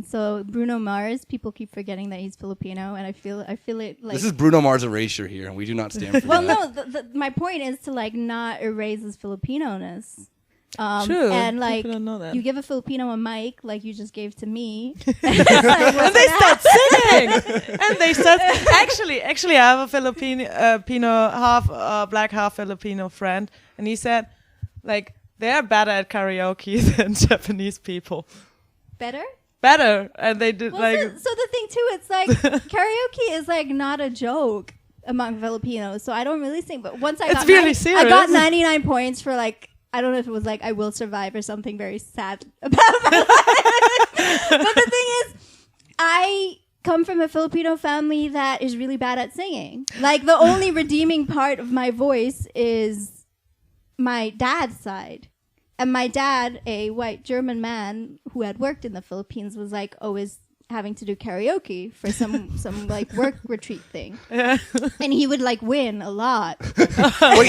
So Bruno Mars, people keep forgetting that he's Filipino, and I feel it like this is Bruno Mars erasure here, and we do not stand for well, that. no, my point is to like not erase his Filipino-ness. True. And like People don't know that. you give a Filipino a mic like you just gave to me. And they start singing. And they start. Actually, I have a Filipino, half black, half Filipino friend, and he said, like, they're better at karaoke than Japanese people. Better, and they did well, like. so the thing too, it's like karaoke is like not a joke among Filipinos. So I don't really sing. But once I It's got really I serious. got 99 points for like. I don't know if it was like I Will Survive or something very sad about my life. But the thing is, I come from a Filipino family that is really bad at singing. Like the only redeeming part of my voice is my dad's side. And my dad, a white German man who had worked in the Philippines, was like always having to do karaoke for some like work retreat thing. Yeah. And he would like win a lot. Wait,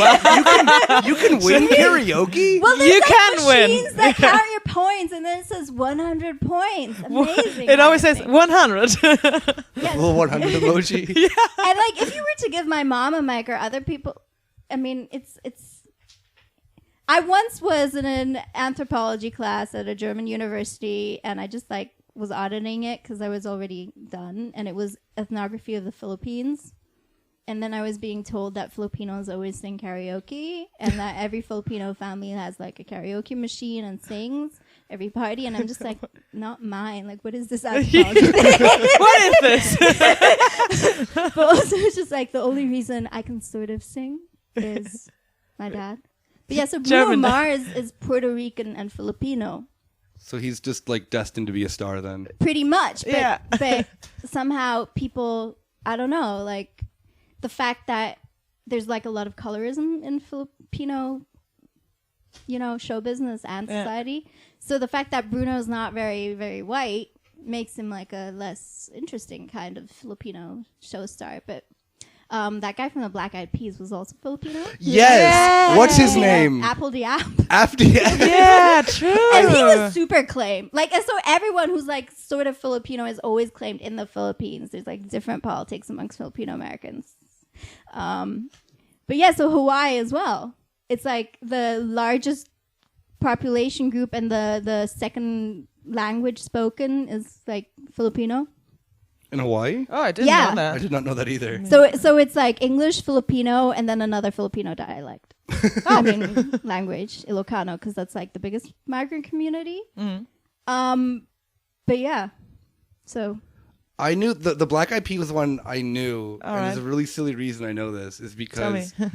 you can win karaoke? Well, there's You like can win. machines that count your points, and then it says 100 points. Amazing. It always says thing. 100. Yes. Little 100 emoji. And like, if you were to give my mom a mic or other people, I mean, it's. I once was in an anthropology class at a German university, and I just like was auditing it because I was already done, and it was ethnography of the Philippines. And then I was being told that Filipinos always sing karaoke, and that every Filipino family has like a karaoke machine and sings every party. And I'm just like, not mine. Like, what is this anthropology thing? What is this? But also, it's just like the only reason I can sort of sing is my dad. But yeah, so Bruno German. Mars is Puerto Rican and Filipino. So he's just like destined to be a star then. Pretty much. But, Yeah. but somehow people, I don't know, like the fact that there's like a lot of colorism in Filipino, show business and society. So the fact that Bruno's not very, very white makes him like a less interesting kind of Filipino show star. But that guy from the Black Eyed Peas was also Filipino. Yes. What's his name? Apple the App. After Yeah, true. And he was super claimed. Like, and so everyone who's like sort of Filipino is always claimed in the Philippines. There's like different politics amongst Filipino Americans. But yeah, so Hawaii as well. It's like the largest population group, and the second language spoken is like Filipino. in Hawaii? Oh, I didn't Yeah. know that. I did not know that either. So it's like English, Filipino, and then another Filipino dialect. I mean, language, Ilocano, because that's like the biggest migrant community. But yeah, so I knew the Black Eyed Peas was one I knew, All and there's right. a really silly reason I know this is Tell me. because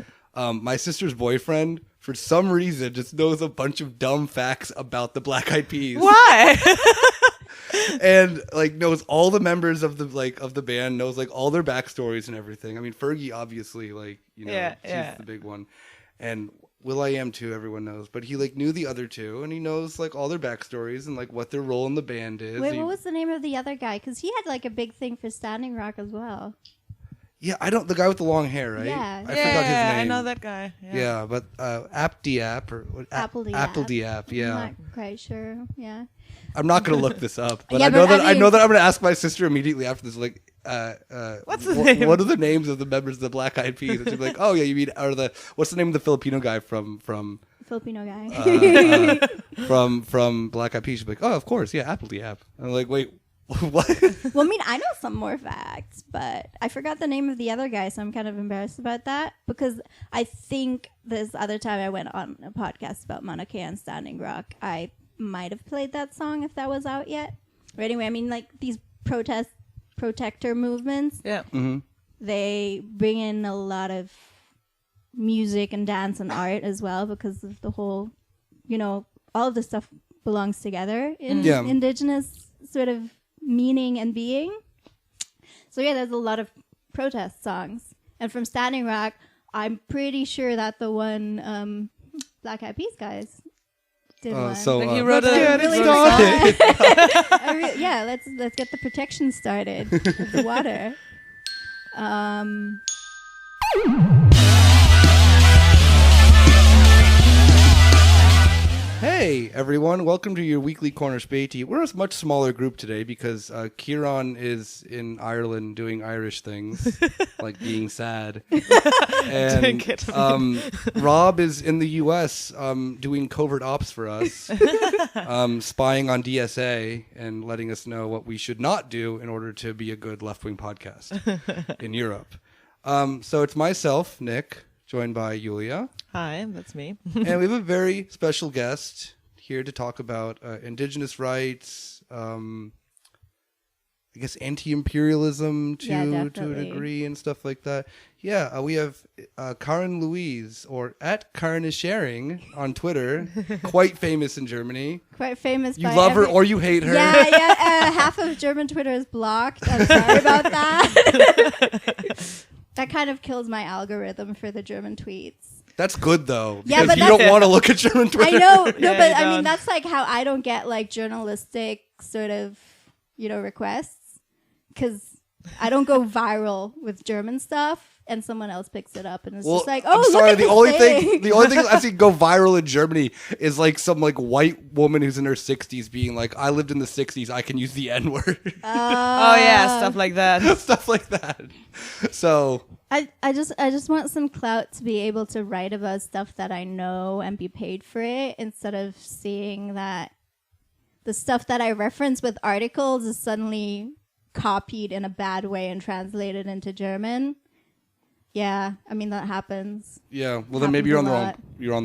my sister's boyfriend, for some reason, just knows a bunch of dumb facts about the Black Eyed Peas. Why? And like knows all the members of the band, knows like all their backstories and everything. I mean, Fergie obviously, like, you know, Yeah, she's yeah. the big one, and Will.i.am too. Everyone knows, but he like knew the other two, and he knows like all their backstories and like what their role in the band is. wait, He- what was the name of the other guy? Because he had like a big thing for Standing Rock as well. yeah, I don't. The guy with the long hair, right? Yeah. I forgot his name. I know that guy. Yeah, but App or what? Apple the App. Yeah, I'm not quite sure. Yeah. I'm not gonna look this up, but Yeah, I know but that I I know mean- that I'm gonna ask my sister immediately after this. Like, What's the name? What are the names of the members of the Black Eyed Peas? And she'll be like, oh yeah, you mean what's the name of the Filipino guy from Filipino guy. from Black Eyed Peas? She'll be like, oh, of course, yeah, Apple the App. I'm like, wait, what? Well, I mean, I know some more facts, but I forgot the name of the other guy, so I'm kind of embarrassed about that because I think this other time I went on a podcast about Mauna Kea and Standing Rock, I might have played that song if that was out yet. But anyway, I mean, like these protector movements, Yeah. they bring in a lot of music and dance and art as well because of the whole, all of this stuff belongs together in Yeah. Indigenous sort of meaning and being. So yeah, there's a lot of protest songs. And from Standing Rock, I'm pretty sure that the one Black Eyed Peas guys did one. So Like he wrote let's a- get it really started. yeah, let's get the protection started with the water. Hey everyone, welcome to your weekly Corner Späti. We're a much smaller group today because Kieran is in Ireland doing Irish things, like being sad. And Rob is in the US doing covert ops for us, spying on DSA and letting us know what we should not do in order to be a good left-wing podcast in Europe. So it's myself, Nick, joined by Yulia. Hi, that's me. And we have a very special guest here to talk about Indigenous rights, I guess anti-imperialism to a degree and stuff like that. Yeah, we have Karin Louise, or at Karin is Sharing on Twitter, quite famous in Germany. Quite famous. You love her or you hate her. Yeah. Half of German Twitter is blocked. I'm sorry about that. That kind of kills my algorithm for the German tweets. That's good though, Yeah, because but you don't want to look at German Twitter. I know, no, Yeah, but you I mean don't. that's like how I don't get like journalistic sort of, requests, because I don't go viral with German stuff, and someone else picks it up, and it's just like, oh, I'm sorry. look at The this only thing. the only thing I've seen go viral in Germany is like some like white woman who's in her 60s being like, "I lived in the 60s. I can use the N-word." Oh yeah, stuff like that. Stuff like that. So I just want some clout to be able to write about stuff that I know and be paid for it, instead of seeing that the stuff that I reference with articles is suddenly copied in a bad way and translated into German. Yeah, I mean that happens. yeah, well then maybe Happens you're a in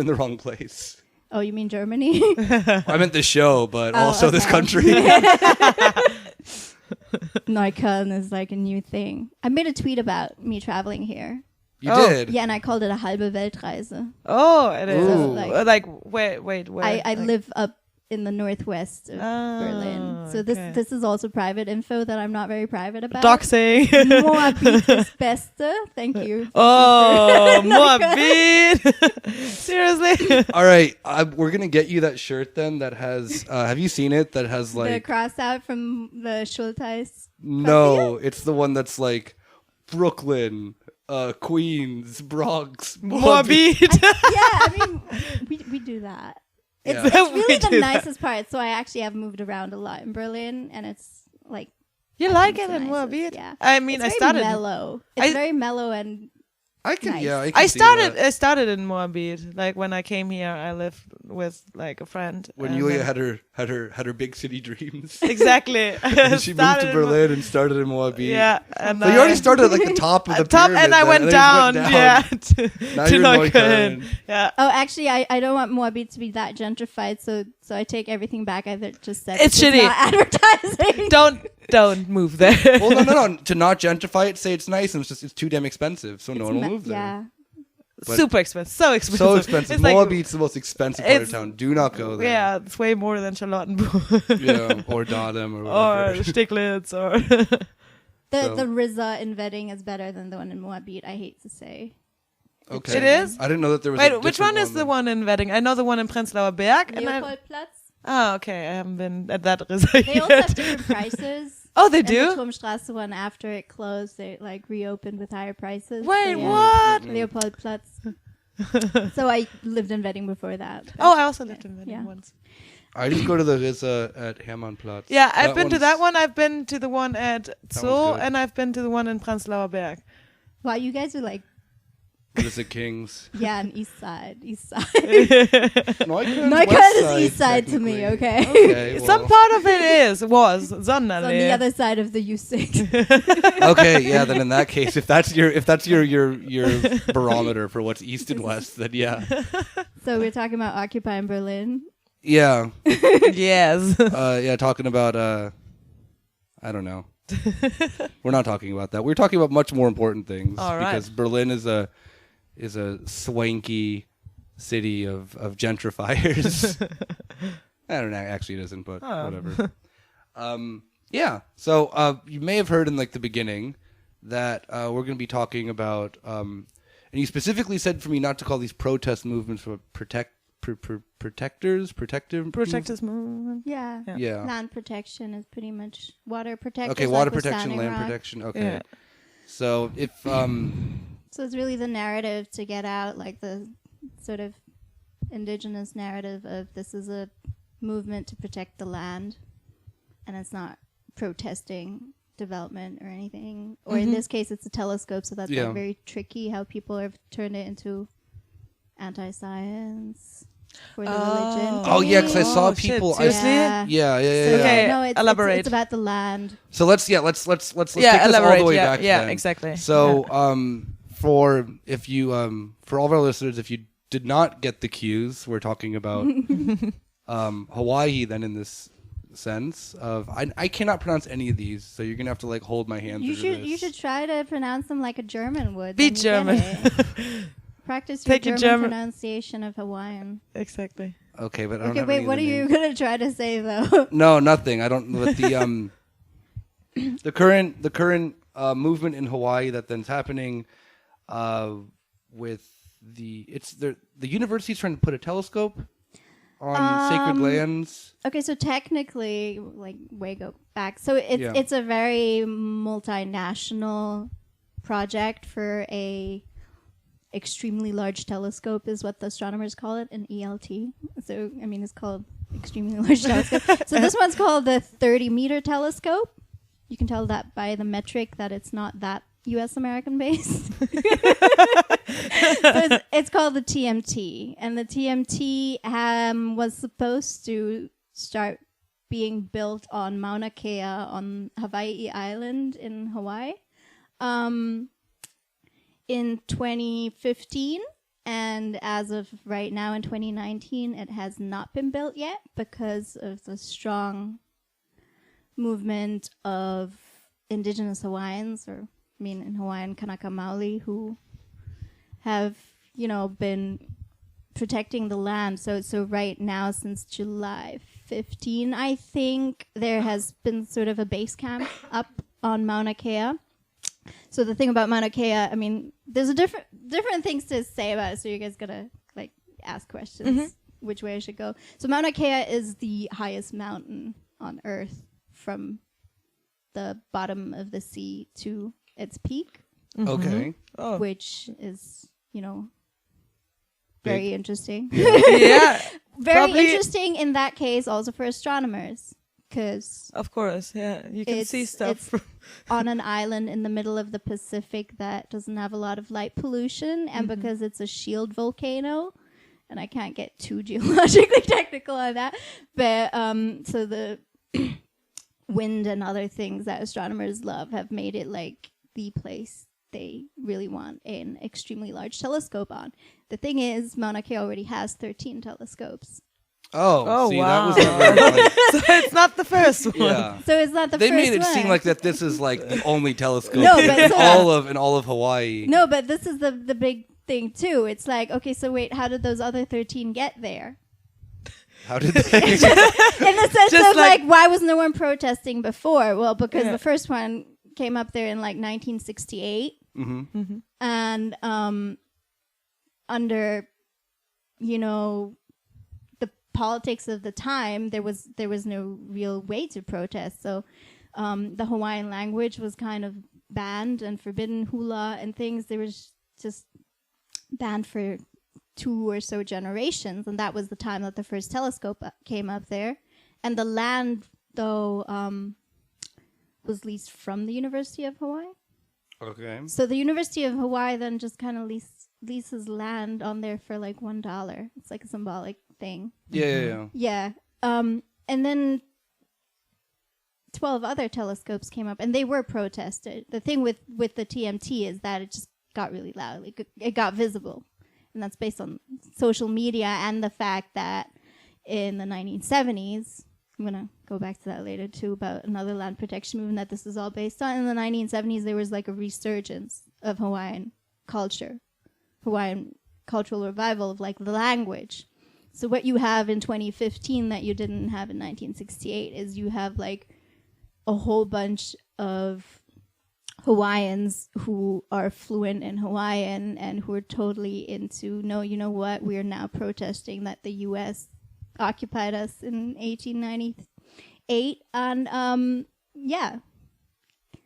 the wrong place. Oh, you mean Germany? I meant this show, but also this okay. country. Neukölln is like a new thing. I made a tweet about me traveling here. You Oh. did. Yeah, and I called it a halbe Weltreise. Oh, it is. Ooh. Like wait, where? I Like- live up in the northwest of Berlin. So okay. this is also private info that I'm not very private about. Doxing. Moabit ist Beste. Thank you. Oh, Moabit. Seriously? All right, we're gonna get you that shirt then. That has. Have you seen it? That has The like. cross out from the Schultheiss. No, it's the one that's like Brooklyn, Queens, Bronx, Moabit. Yeah, I mean, we do that. It's, Yeah. it's We really do the that. nicest part. So I actually have moved around a lot in Berlin, and it's like You like it's it the in nicest, Moabit? Yeah. I mean, It's I very started. mellow. It's I- very mellow and I can. Nice. Yeah, I can I see started. that. I started in Moabit. Like when I came here, I lived with like a friend. When and Yulia then- had her big city dreams. exactly. And she moved Started to in Berlin and started in Moabit. Yeah, and So you already started at like the top of the top, pyramid and I then, went then down. you just Yeah, went to, Now to you're in Neukölln. Neukölln. Yeah, oh, actually, I don't want Moabit to be that gentrified. So I take everything back. I just said It's shitty. not advertising. don't move there. Well, no. To not gentrify it, say it's nice, and it's too damn expensive, so no one will move there. Yeah. But- Super expensive. So expensive. So expensive. It's like- Moabit's the most expensive part of It's- town. Do not go there. Yeah, it's way more than Charlottenburg. Yeah, or Dahlem or or whatever. Stieglitz or The So- Riza in Wedding is better than the one in Moabit. I hate to say. Okay. It is? I didn't know that there was. Wait, a which different one is the then. one in Wedding? I know the one in Prenzlauer Berg. And Leopoldplatz. oh, okay. I haven't been at that Riza They also have yet. different prices. Oh, they And the do? Turmstrasse one, after it closed, they like reopened with higher prices. Wait, So, yeah. what? Leopoldplatz. So I lived in Wedding before that. but- Oh, I also lived in Wedding Yeah. once. I just go to the Riza at Hermannplatz. Yeah, I've been to that one's- one. I've been to the one at Zoo, good. and I've been to the one in Prenzlauer Berg. Wow, you guys are like, Riza Kings. yeah, on East Side. Neukölln's Neukölln west is side, East Side to me, technically. okay? Okay, Some well. part of it was It's on the Sonderlee. other side of the U6. Okay, yeah. Then in that case, if that's your barometer for what's east and west, then yeah, So we're talking about Occupy in Berlin. yeah, Yes. yeah. Talking about I don't know. We're not talking about that. We're talking about much more important things. All right. Because Berlin is a swanky city of gentrifiers. I don't know. Actually, it isn't, but Oh. whatever. Yeah. So you may have heard in like the beginning that we're going to be talking about, and you specifically said for me not to call these protest movements for protective Protectors movement. Yeah. Yeah. Land protection is pretty much water protection. Okay, water protection, land protection. Okay. Yeah. So if So it's really the narrative to get out like the sort of indigenous narrative of this is a movement to protect the land, and it's not protesting development or anything. Or in this case, it's a telescope, so that's like very tricky how people have turned it into anti-science for the religion. Oh yeah, because I saw people. Seriously? Yeah. Okay, No, elaborate. It's about the land. So let's take this all the way back. Yeah, then. exactly. So for all of our listeners, if you did not get the cues, we're talking about Hawaii. Then in this sense of I cannot pronounce any of these, so you're gonna have to like hold my hand. You should try to pronounce them like a German would. Be German. Practice your Take a German pronunciation of Hawaiian. Exactly. Okay, but I don't Okay, have wait. any What of are the you names. gonna try to say though? No, nothing. I don't. But the current movement in Hawaii that then's happening with the university's trying to put a telescope on sacred lands. Okay, so technically, like way go back. So it's a very multinational project for a extremely large telescope, is what the astronomers call it, an ELT. So I mean, it's called extremely large telescope. So this one's called the 30-meter telescope. You can tell that by the metric that it's not that U.S. American based. So it's called the TMT, and the TMT was supposed to start being built on Mauna Kea on Hawai'i Island in Hawaii in 2015, and as of right now in 2019, it has not been built yet because of the strong movement of Indigenous Hawaiians, or I mean in Hawaiian Kanaka Maoli, who have, been protecting the land. So right now, since July 15, I think, there has been sort of a base camp up on Mauna Kea. So the thing about Mauna Kea, I mean, there's a different things to say about it, so you guys gotta like ask questions which way I should go. So Mauna Kea is the highest mountain on Earth from the bottom of the sea to its peak. Okay. Oh. Which is, very interesting. Yeah. Very Probably interesting in that case, also for astronomers, because of course, yeah, you can see stuff. It's on an island in the middle of the Pacific that doesn't have a lot of light pollution, and because it's a shield volcano, and I can't get too geologically technical on that, but so the wind and other things that astronomers love have made it like the place they really want an extremely large telescope on. The thing is, Mauna Kea already has 13 telescopes. Oh, see, wow. that was never like, So it's not the first one. yeah. So it's not the They first made it one. seem like that this is like the only telescope No, in but so- all of Hawaii. No, but this is the big thing too. It's like, okay, so wait, how did those other 13 get there? How did they? In the sense Just of like, why was no one protesting before? Well, because the first one came up there in like 1968, and under, the politics of the time, there was no real way to protest. So the Hawaiian language was kind of banned and forbidden, hula and things. They was just banned for 2 or so generations, and that was the time that the first telescope came up there. And the land, though, was leased from the University of Hawaii. Okay. So the University of Hawaii then just kind of leases land on there for like $1. It's like a symbolic thing. Yeah. Yeah. And then 12 other telescopes came up, and they were protested. The thing with the TMT is that it just got really loud. It got visible. And that's based on social media and the fact that in the 1970s, I'm going to go back to that later too, about another land protection movement that this is all based on. In the 1970s, there was like a resurgence of Hawaiian culture, Hawaiian cultural revival of like the language. So what you have in 2015 that you didn't have in 1968 is you have like a whole bunch of Hawaiians who are fluent in Hawaiian and who are totally into, no, you know what, we are now protesting that the U.S. occupied us in 1898. And yeah.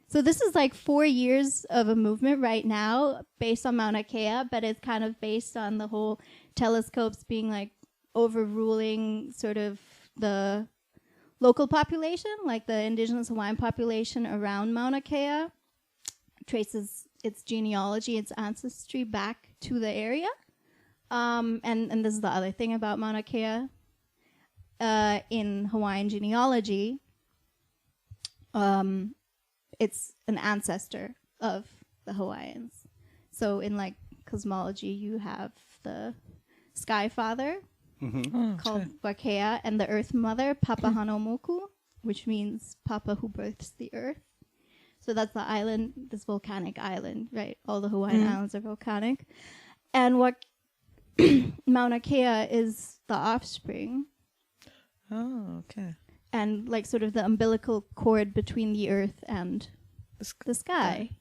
So this is like 4 years of a movement right now based on Mauna Kea, but it's kind of based on the whole telescopes being like overruling sort of the local population, like the indigenous Hawaiian population around Mauna Kea, traces its genealogy, its ancestry back to the area. And this is the other thing about Mauna Kea. In Hawaiian genealogy, it's an ancestor of the Hawaiians. So in like cosmology, you have the Sky Father called Wakea, and the Earth Mother, Papa Hanomoku, which means Papa who births the Earth. So that's the island, this volcanic island, right? All the Hawaiian islands are volcanic. And what Mauna Kea is the offspring. Oh, okay. And like sort of the umbilical cord between the Earth and the sky.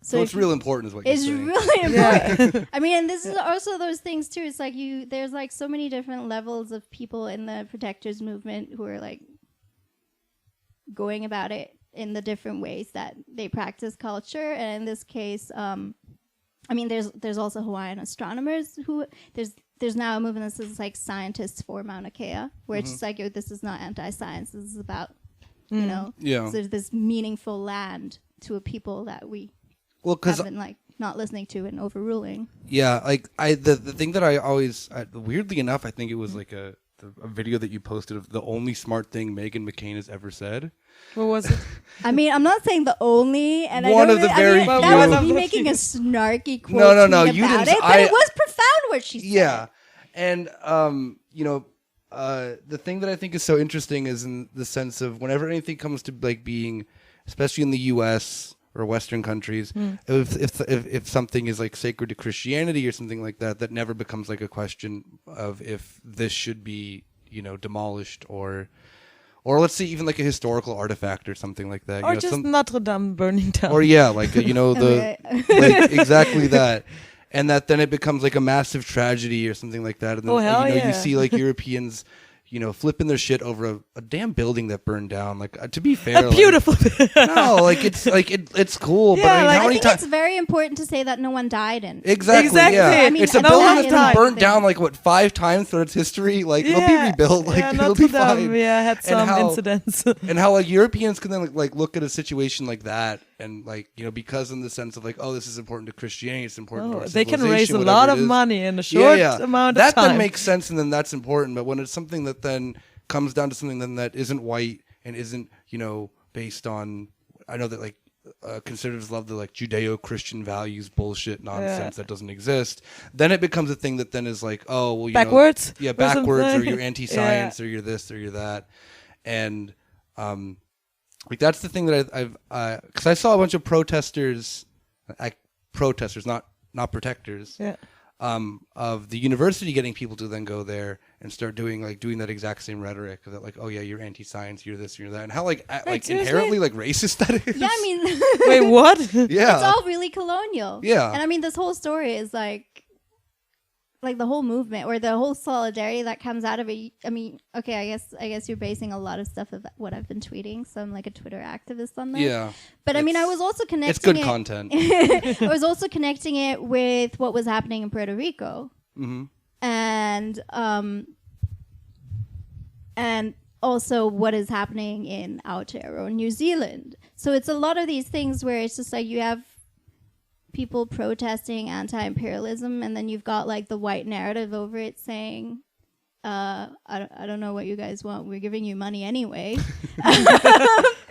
So it's real important is what you're saying. It's really important. I mean, and this is also those things too. It's like there's like so many different levels of people in the protectors movement who are like going about it in the different ways that they practice culture. And in this case, I mean, there's also Hawaiian astronomers who there's now a movement that says like scientists for Mauna Kea, where it's just like, this is not anti-science. This is about, you know, so there's this meaningful land to a people that we have been like not listening to and overruling. Yeah, like the thing that I always, weirdly enough, I think it was like a video that you posted of the only smart thing Meghan McCain has ever said. What was it? I mean, I'm not saying the only, and one I of the really, very I mean, few. that was me making a snarky quote No, tweet you about didn't. it, but it was profound what she said. Yeah, and you know, the thing that I think is so interesting is in the sense of whenever anything comes to like being, especially in the U.S. or Western countries, if something is like sacred to Christianity or something like that, that never becomes like a question of if this should be, you know, demolished or let's say even like a historical artifact or something like that. Or you know, just Notre Dame burning down. Or yeah, like you know like exactly that. And that then it becomes like a massive tragedy or something like that. And then you see like Europeans, you know, flipping their shit over a damn building that burned down. Like to be fair, a beautiful. No, like it's cool. Yeah, but I mean, like, how I many think times? it's very important to say that no one died in. Exactly. Yeah. I mean, it's a no building one that's died. been burnt down like what 5 times throughout its history. Like it'll be rebuilt. Like it'll Notre be fine. Dame, had some incidents. And how like Europeans can then like look at a situation like that and like, you know, because in the sense of like, oh, this is important to Christianity, it's important to our they can civilization, raise a lot of it is. money in a short amount of that time. then makes sense, and then that's important. But when it's something that then comes down to something then that isn't white and isn't, you know, based on, I know that like conservatives love the like Judeo-Christian values bullshit nonsense that doesn't exist. Then it becomes a thing that then is like, oh, well, you backwards? know, backwards, or you're anti-science, or you're this, or you're that, and like that's the thing that I've because I saw a bunch of protesters, not protectors. Yeah. Of the university getting people to then go there and start doing that exact same rhetoric of that, like, oh yeah, you're anti-science, you're this, you're that, and how like inherently like racist that is. Yeah, I mean, wait, what? Yeah, it's all really colonial. Yeah, and I mean, this whole story is like the whole movement or the whole solidarity that comes out of it. I mean, okay, I guess you're basing a lot of stuff of what I've been tweeting, so I'm like a Twitter activist on that. Yeah, but I mean, I was also connecting. It's good content. I was also connecting it with what was happening in Puerto Rico, and also what is happening in Aotearoa, New Zealand. So it's a lot of these things where it's just like you have people protesting anti-imperialism, and then you've got like the white narrative over it saying, I don't know what you guys want. We're giving you money anyway.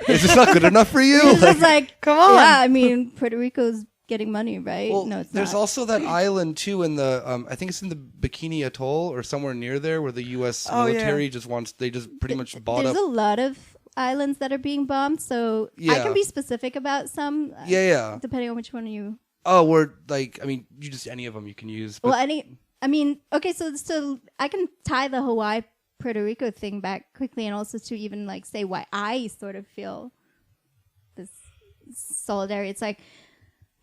Is this not good enough for you? It's just like, come on. Yeah, I mean, Puerto Rico's getting money, right? Well, no, it's there's not. also that island too in the I think it's in the Bikini Atoll or somewhere near there where the U.S. military just pretty much bought up. There's a lot of islands that are being bombed, so I can be specific about some. Depending on which one you. Oh, we're like, I mean, you just any of them you can use. But I mean, okay, so I can tie the Hawaii Puerto Rico thing back quickly, and also to even like say why I sort of feel this solidarity. It's like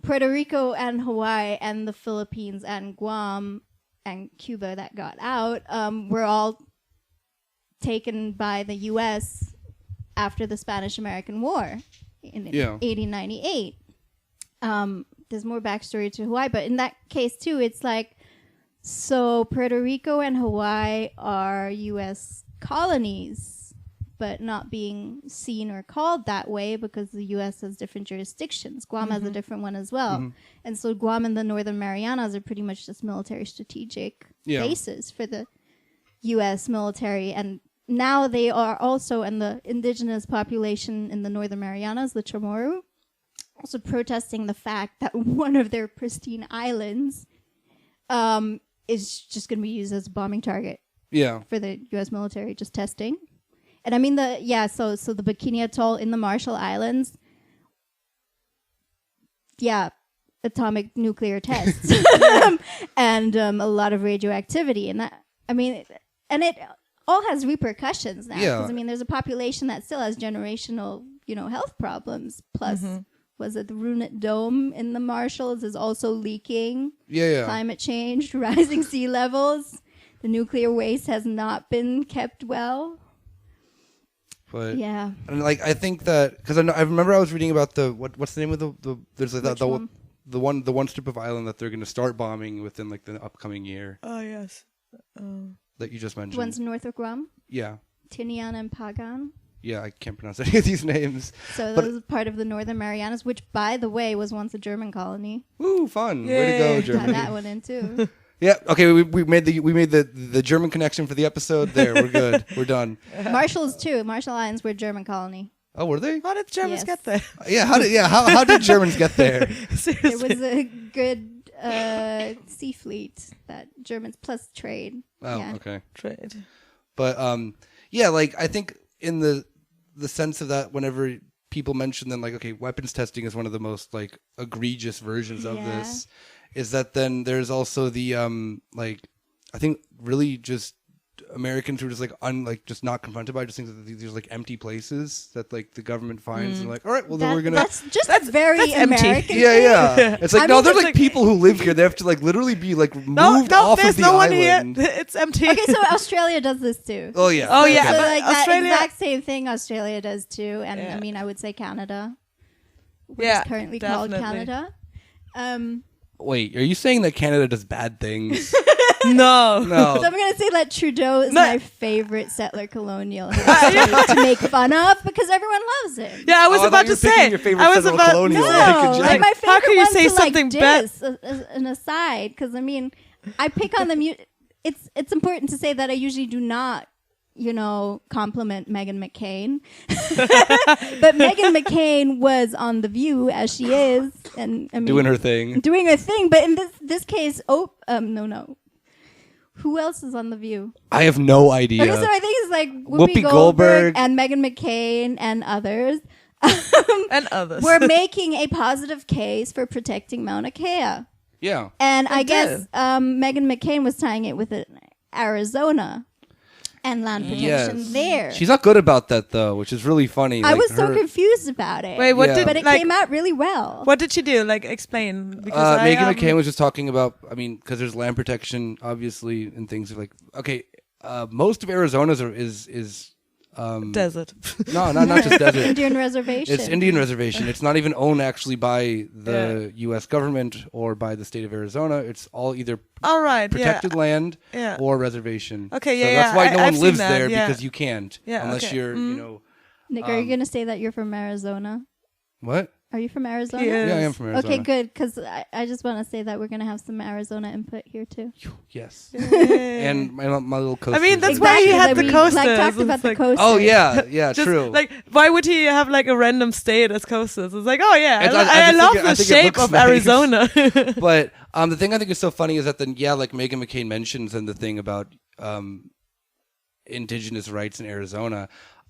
Puerto Rico and Hawaii and the Philippines and Guam and Cuba that got out were all taken by the U.S. after the Spanish-American War in 1898. There's more backstory to Hawaii, but in that case too, it's like So Puerto Rico and Hawaii are U.S. colonies, but not being seen or called that way because the U.S. has different jurisdictions. Guam has a different one as well. And so Guam and the Northern Marianas are pretty much just military strategic bases for the U.S. military. And now they are also, and the indigenous population in the Northern Marianas, the Chamorro, also protesting the fact that one of their pristine islands is just going to be used as a bombing target. Yeah. For the U.S. military, just testing. And I mean, so the Bikini Atoll in the Marshall Islands, atomic nuclear tests and a lot of radioactivity. And that, I mean, and it all has repercussions now. Yeah. Because, I mean, there's a population that still has generational, health problems. Plus, was it the Runit Dome in the Marshalls is also leaking? Yeah. Climate change, rising sea levels. The nuclear waste has not been kept well. But yeah, and like I think that because I remember I was reading about what's the name of the there's like the one strip of island that they're going to start bombing within like the upcoming year. Oh yes, that you just mentioned. The ones north of Guam. Yeah. Tinian and Pagan. Yeah, I can't pronounce any of these names. So that was part of the Northern Marianas, which, by the way, was once a German colony. Ooh, fun! Yay. Way to go, Germany! Got that one in too. Yeah. Okay. We made the German connection for the episode. There, we're good. We're done. Marshalls too. Marshall Islands were a German colony. Oh, were they? How did Germans get there? Yeah. How did Germans get there? There was a good sea fleet that Germans plus trade. Oh, okay. Trade. But yeah, like I think in the sense of that, whenever people mention then like, okay, weapons testing is one of the most like egregious versions of this. Is that then there's also the like I think really just Americans who are just like just not confronted by just things that these like empty places that like the government finds and like, all right, well then we're gonna that's very American. Yeah. It's like there's like people who live here. They have to like literally be like moved off of the no island. One here. It's empty. Okay, so Australia does this too. Oh yeah. Oh yeah. So But like Australia, that exact same thing Australia does too, and I mean I would say Canada, which is currently called Canada. Wait, are you saying that Canada does bad things? No. So I'm going to say that Trudeau is my favorite settler colonial to make fun of because everyone loves him. Yeah, I was about to say. Your favorite colonial. No, like my favorite how can you one's say to something bad? An aside, because I mean, I pick on the It's important to say that I usually do not, compliment Meghan McCain. But Meghan McCain was on The View as she is, and I mean, doing her thing. But in this case, no. Who else is on The View? I have no idea. Okay, so I think it's like Whoopi Goldberg and Meghan McCain and others. We're making a positive case for protecting Mauna Kea. Yeah. And I guess Meghan McCain was tying it with Arizona and land protection there. She's not good about that though, which is really funny. I was so confused about it. Wait, what did but it came out really well. What did she do? Like explain. Because Meghan McCain was just talking about. I mean, because there's land protection, obviously, and things like most of Arizona's is desert. No, not just desert. Indian reservation. It's Indian reservation. It's not even owned actually by the U.S. government or by the state of Arizona. It's all either protected land or reservation. Okay, so that's why no one lives there because you can't unless you're, Nick, are you going to say that you're from Arizona? What? Are you from Arizona? Yeah, I am from Arizona. Okay, good, because I just want to say that we're going to have some Arizona input here, too. Yes. And my little coaster. I mean, that's why he had the coasters. Talked about the coasters. Oh, yeah, just, true. Like, why would he have, like, a random state as coasters? It's like, oh, yeah, I love the shape of nice. Arizona. But the thing I think is so funny is that then, like Meghan McCain mentions in the thing about indigenous rights in Arizona,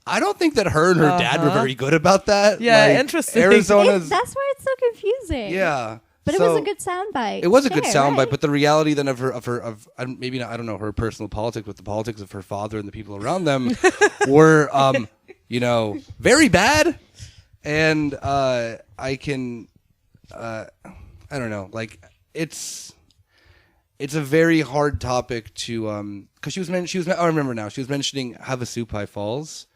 I don't think that her and her dad were very good about that. Yeah, interesting. Arizona's. That's why it's so confusing. Yeah. But it was a good soundbite. It was a good soundbite, but the reality then of maybe not, I don't know, her personal politics, but the politics of her father and the people around them were, very bad. And I don't know, like it's a very hard topic to, because I remember now, she was mentioning Havasupai Falls,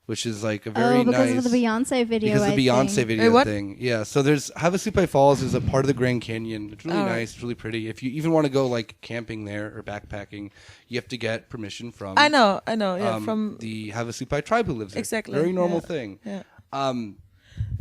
which is like a very because nice... of the Beyonce video, Because of the Beyonce think. video Wait, what? thing. Yeah, so there's Havasupai Falls is a part of the Grand Canyon. It's really nice. It's really pretty. If you even want to go like camping there or backpacking, you have to get permission from... I know. Yeah, from the Havasupai tribe who lives there. Exactly, Very normal yeah. thing. Yeah.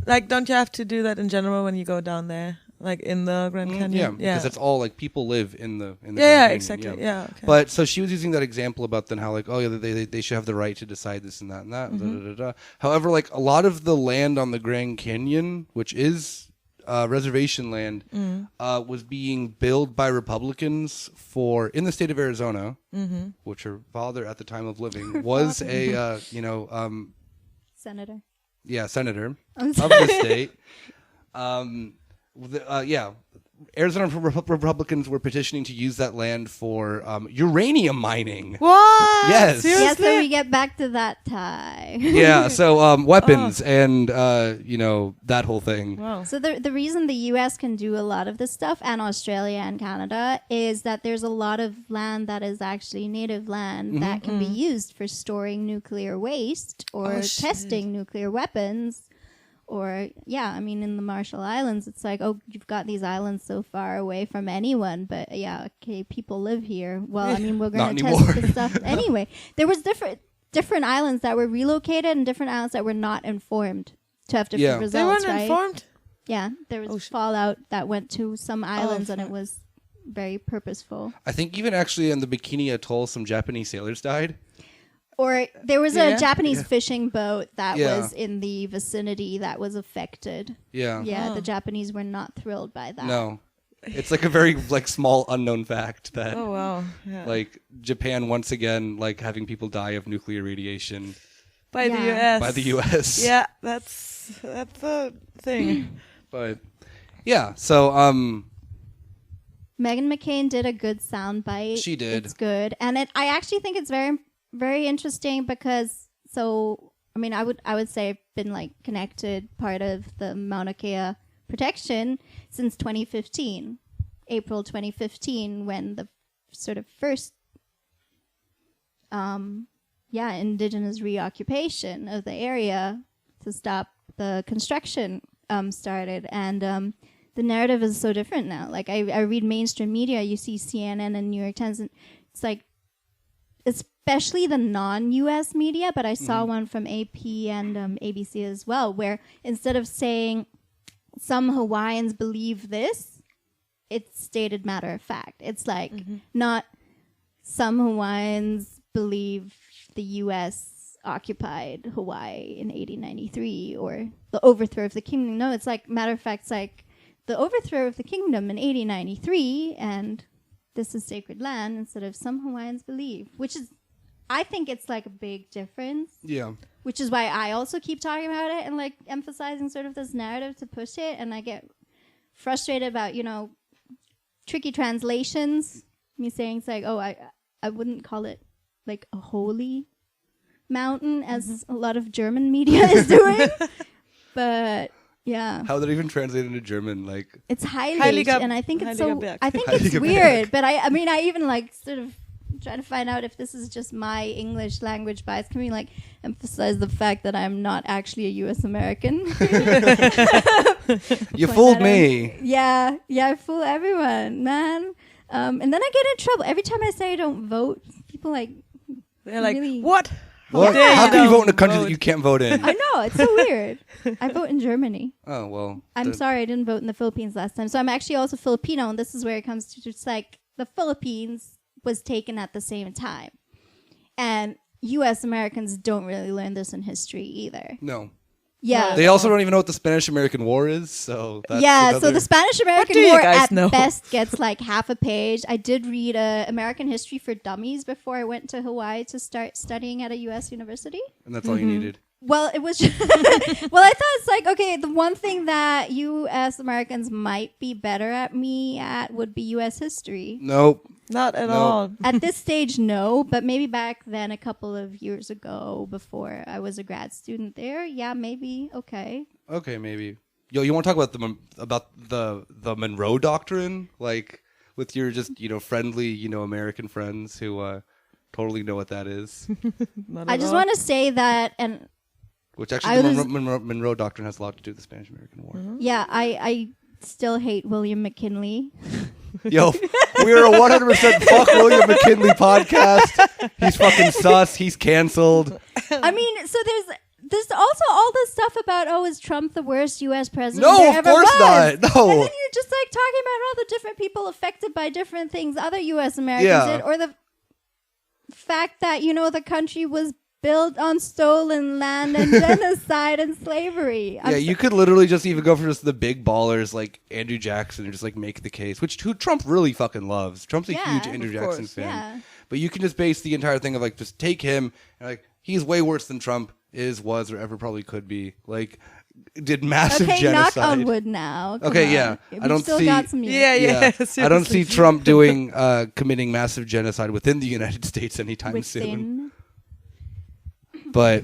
Like, don't you have to do that in general when you go down there, like in the Grand Canyon? Yeah, because that's all like people live in the Grand Yeah, Canyon, exactly. Yeah. Okay. But so she was using that example about then how like, oh yeah, they should have the right to decide this and that and that. Da, da, da, da. However, like a lot of the land on the Grand Canyon, which is reservation land, was being billed by Republicans in the state of Arizona, which her father at the time of living was a Senator. Yeah, senator I'm of sorry. the state. Arizona Republicans were petitioning to use that land for uranium mining. What? Yes. Seriously? Yeah, so we get back to that tie. Yeah, so weapons and that whole thing. Wow. So the reason the U.S. can do a lot of this stuff, and Australia and Canada, is that there's a lot of land that is actually native land that can be used for storing nuclear waste or testing nuclear weapons. Or, in the Marshall Islands, it's like, oh, you've got these islands so far away from anyone, but people live here. Well, we're going to test this stuff anyway. There was different islands that were relocated and different islands that were not informed to have different results, They weren't right? informed? Yeah, there was fallout that went to some islands, and it was very purposeful. I think even actually on the Bikini Atoll, some Japanese sailors died. Or there was a Japanese fishing boat that was in the vicinity that was affected. Yeah. Yeah, the Japanese were not thrilled by that. No. It's like a very small unknown fact that Oh, wow. Yeah. Japan once again having people die of nuclear radiation By the U.S. by the US. Yeah, that's the thing. But yeah, so Meghan McCain did a good soundbite. She did. It's good. And I actually think it's very, very interesting because, I would say I've been connected part of the Mauna Kea protection since 2015, April 2015, when the sort of first, Indigenous reoccupation of the area to stop the construction started. And the narrative is so different now. I read mainstream media, you see CNN and New York Times, and it's especially the non-U.S. media, but I saw one from AP and ABC as well, where instead of saying some Hawaiians believe this, it's stated matter of fact. It's not some Hawaiians believe the U.S. occupied Hawaii in 1893 or the overthrow of the kingdom. No, it's matter of fact, it's the overthrow of the kingdom in 1893, and this is sacred land instead of some Hawaiians believe, which is, I think it's a big difference. yeah. Which is why I also keep talking about it and emphasizing sort of this narrative to push it. And I get frustrated about, tricky translations. Me saying I wouldn't call it a holy mountain as a lot of German media is doing. But yeah. How would that even translate into German? It's heilig, and I think it's Heiliger weird. But I even sort of try to find out if this is just my English language bias. Can we emphasize the fact that I'm not actually a U.S. American? You fooled me. Yeah, I fool everyone, man. And then I get in trouble every time I say I don't vote. People They're really, what? What? dare How you can you don't vote in a country vote? that you can't vote in? I know, it's so weird. I vote in Germany. Oh, well. I'm sorry I didn't vote in the Philippines last time. So I'm actually also Filipino, and this is where it comes to just the Philippines was taken at the same time. And U.S. Americans don't really learn this in history either. No. Yeah. They also don't even know what the Spanish-American War is, so that's so the Spanish-American do you War guys at know? best gets half a page. I did read American History for Dummies before I went to Hawaii to start studying at a U.S. university. And that's all you needed. Well, it was just well, I thought it's okay, the one thing that U.S. Americans might be better at would be U.S. history. Nope. Not at No. all. At this stage, no, but maybe back then a couple of years ago before I was a grad student there, yeah, maybe, okay. Okay, maybe. Yo, you want to talk about the Monroe Doctrine? With your just, friendly, American friends who totally know what that is. Not I at just all. want to say that, and Which actually, the Monroe Doctrine has a lot to do with the Spanish-American War. Yeah, I still hate William McKinley. Yo, we're a 100% fuck William McKinley podcast. He's fucking sus. He's canceled. I mean, so there's also all this stuff about, is Trump the worst U.S. president No, there of ever course was? not. No. And then you're just like talking about all the different people affected by different things other U.S. Americans Yeah. did, or the fact that, the country was built on stolen land and genocide and slavery. Yeah, you could literally just even go for just the big ballers like Andrew Jackson and just like make the case, who Trump really fucking loves. Trump's a huge Andrew Jackson fan. Yeah. But you can just base the entire thing of like just take him and like he's way worse than Trump is, was, or ever probably could be. Like did massive genocide. Knock on wood now. Come Okay, on. yeah. We I don't still see. got some years. Yeah. I don't see Trump doing committing massive genocide within the United States anytime soon. But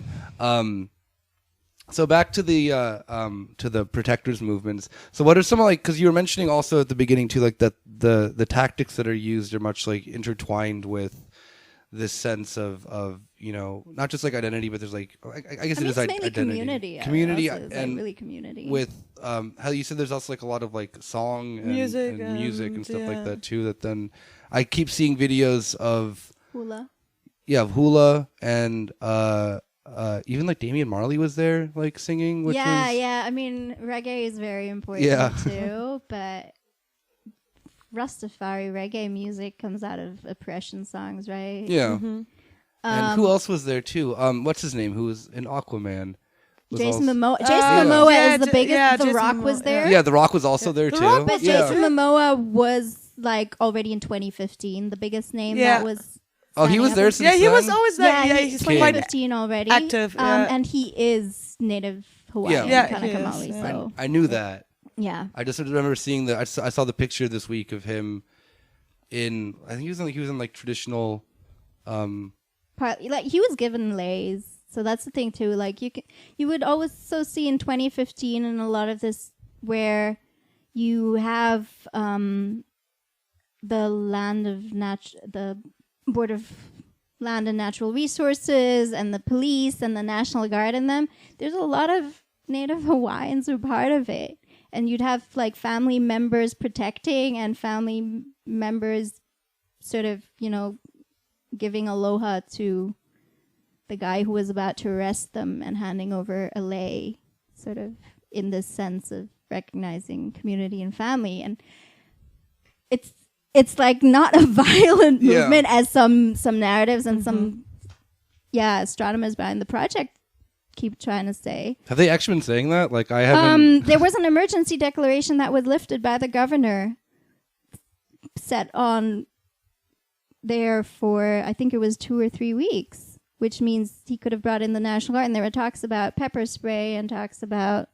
so back to the protectors movements. So what are some like, because you were mentioning also at the beginning too, like that the tactics that are used are much like intertwined with this sense of not just like identity, but there's like I guess it is identity, community, and like really community. With how you said there's also like a lot of like song and music and stuff like that too. That then I keep seeing videos of hula. Yeah, of hula and even like Damian Marley was there like singing. Which was, I mean, reggae is very important too, but Rastafari reggae music comes out of oppression songs, right? Yeah. Mm-hmm. And who else was there too? What's his name? Who was in Aquaman? Jason Momoa. Jason Momoa is the biggest. The Rock was there. Yeah, The Rock was also there too. But Jason Momoa was like already in 2015 the biggest name that was. Oh, he was there since he was always there. Yeah, he's 2015 already. Active. And he is native Hawaiian, Kanakamali. So I knew that. Yeah. I just remember seeing I saw the picture this week of him in. I think he was in like traditional. Like he was given lays, so that's the thing too. Like you would always see in 2015 and a lot of this where you have the Board of Land and Natural Resources and the police and the National Guard in them. There's a lot of Native Hawaiians who are part of it. And you'd have like family members protecting and family members sort of, giving aloha to the guy who was about to arrest them and handing over a lei, sort of in this sense of recognizing community and family. And it's like not a violent movement as some narratives and some astronomers behind the project keep trying to say. Have they actually been saying that? Like I haven't. There was an emergency declaration that was lifted by the governor, set on there for I think it was 2 or 3 weeks, which means he could have brought in the National Guard. And there were talks about pepper spray and talks about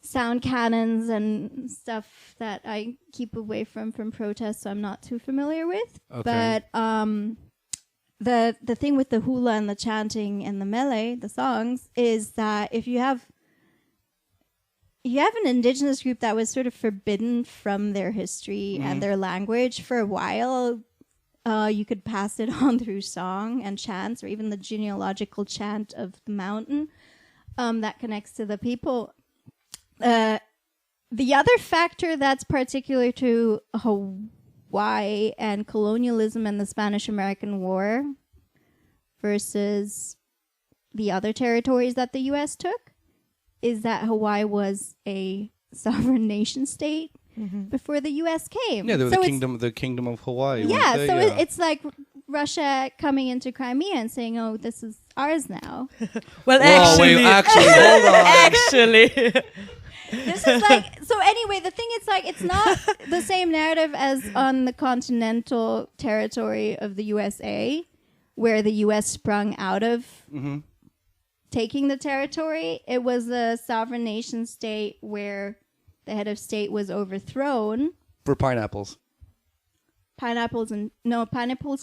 sound cannons and stuff that I keep away from protests, so I'm not too familiar with. Okay. But the thing with the hula and the chanting and the mele, the songs, is that if you have an indigenous group that was sort of forbidden from their history and their language for a while, you could pass it on through song and chants, or even the genealogical chant of the mountain that connects to the people. The other factor that's particular to Hawaii and colonialism and the Spanish-American War versus the other territories that the U.S. took is that Hawaii was a sovereign nation state before the U.S. came. Yeah, the kingdom of Hawaii. Yeah, it's like Russia coming into Crimea and saying, "Oh, this is ours now." Well, actually, hold on. Actually. This is like, so anyway, the thing is like, it's not the same narrative as on the continental territory of the USA, where the US sprung out of taking the territory. It was a sovereign nation state where the head of state was overthrown. For pineapples. Pineapples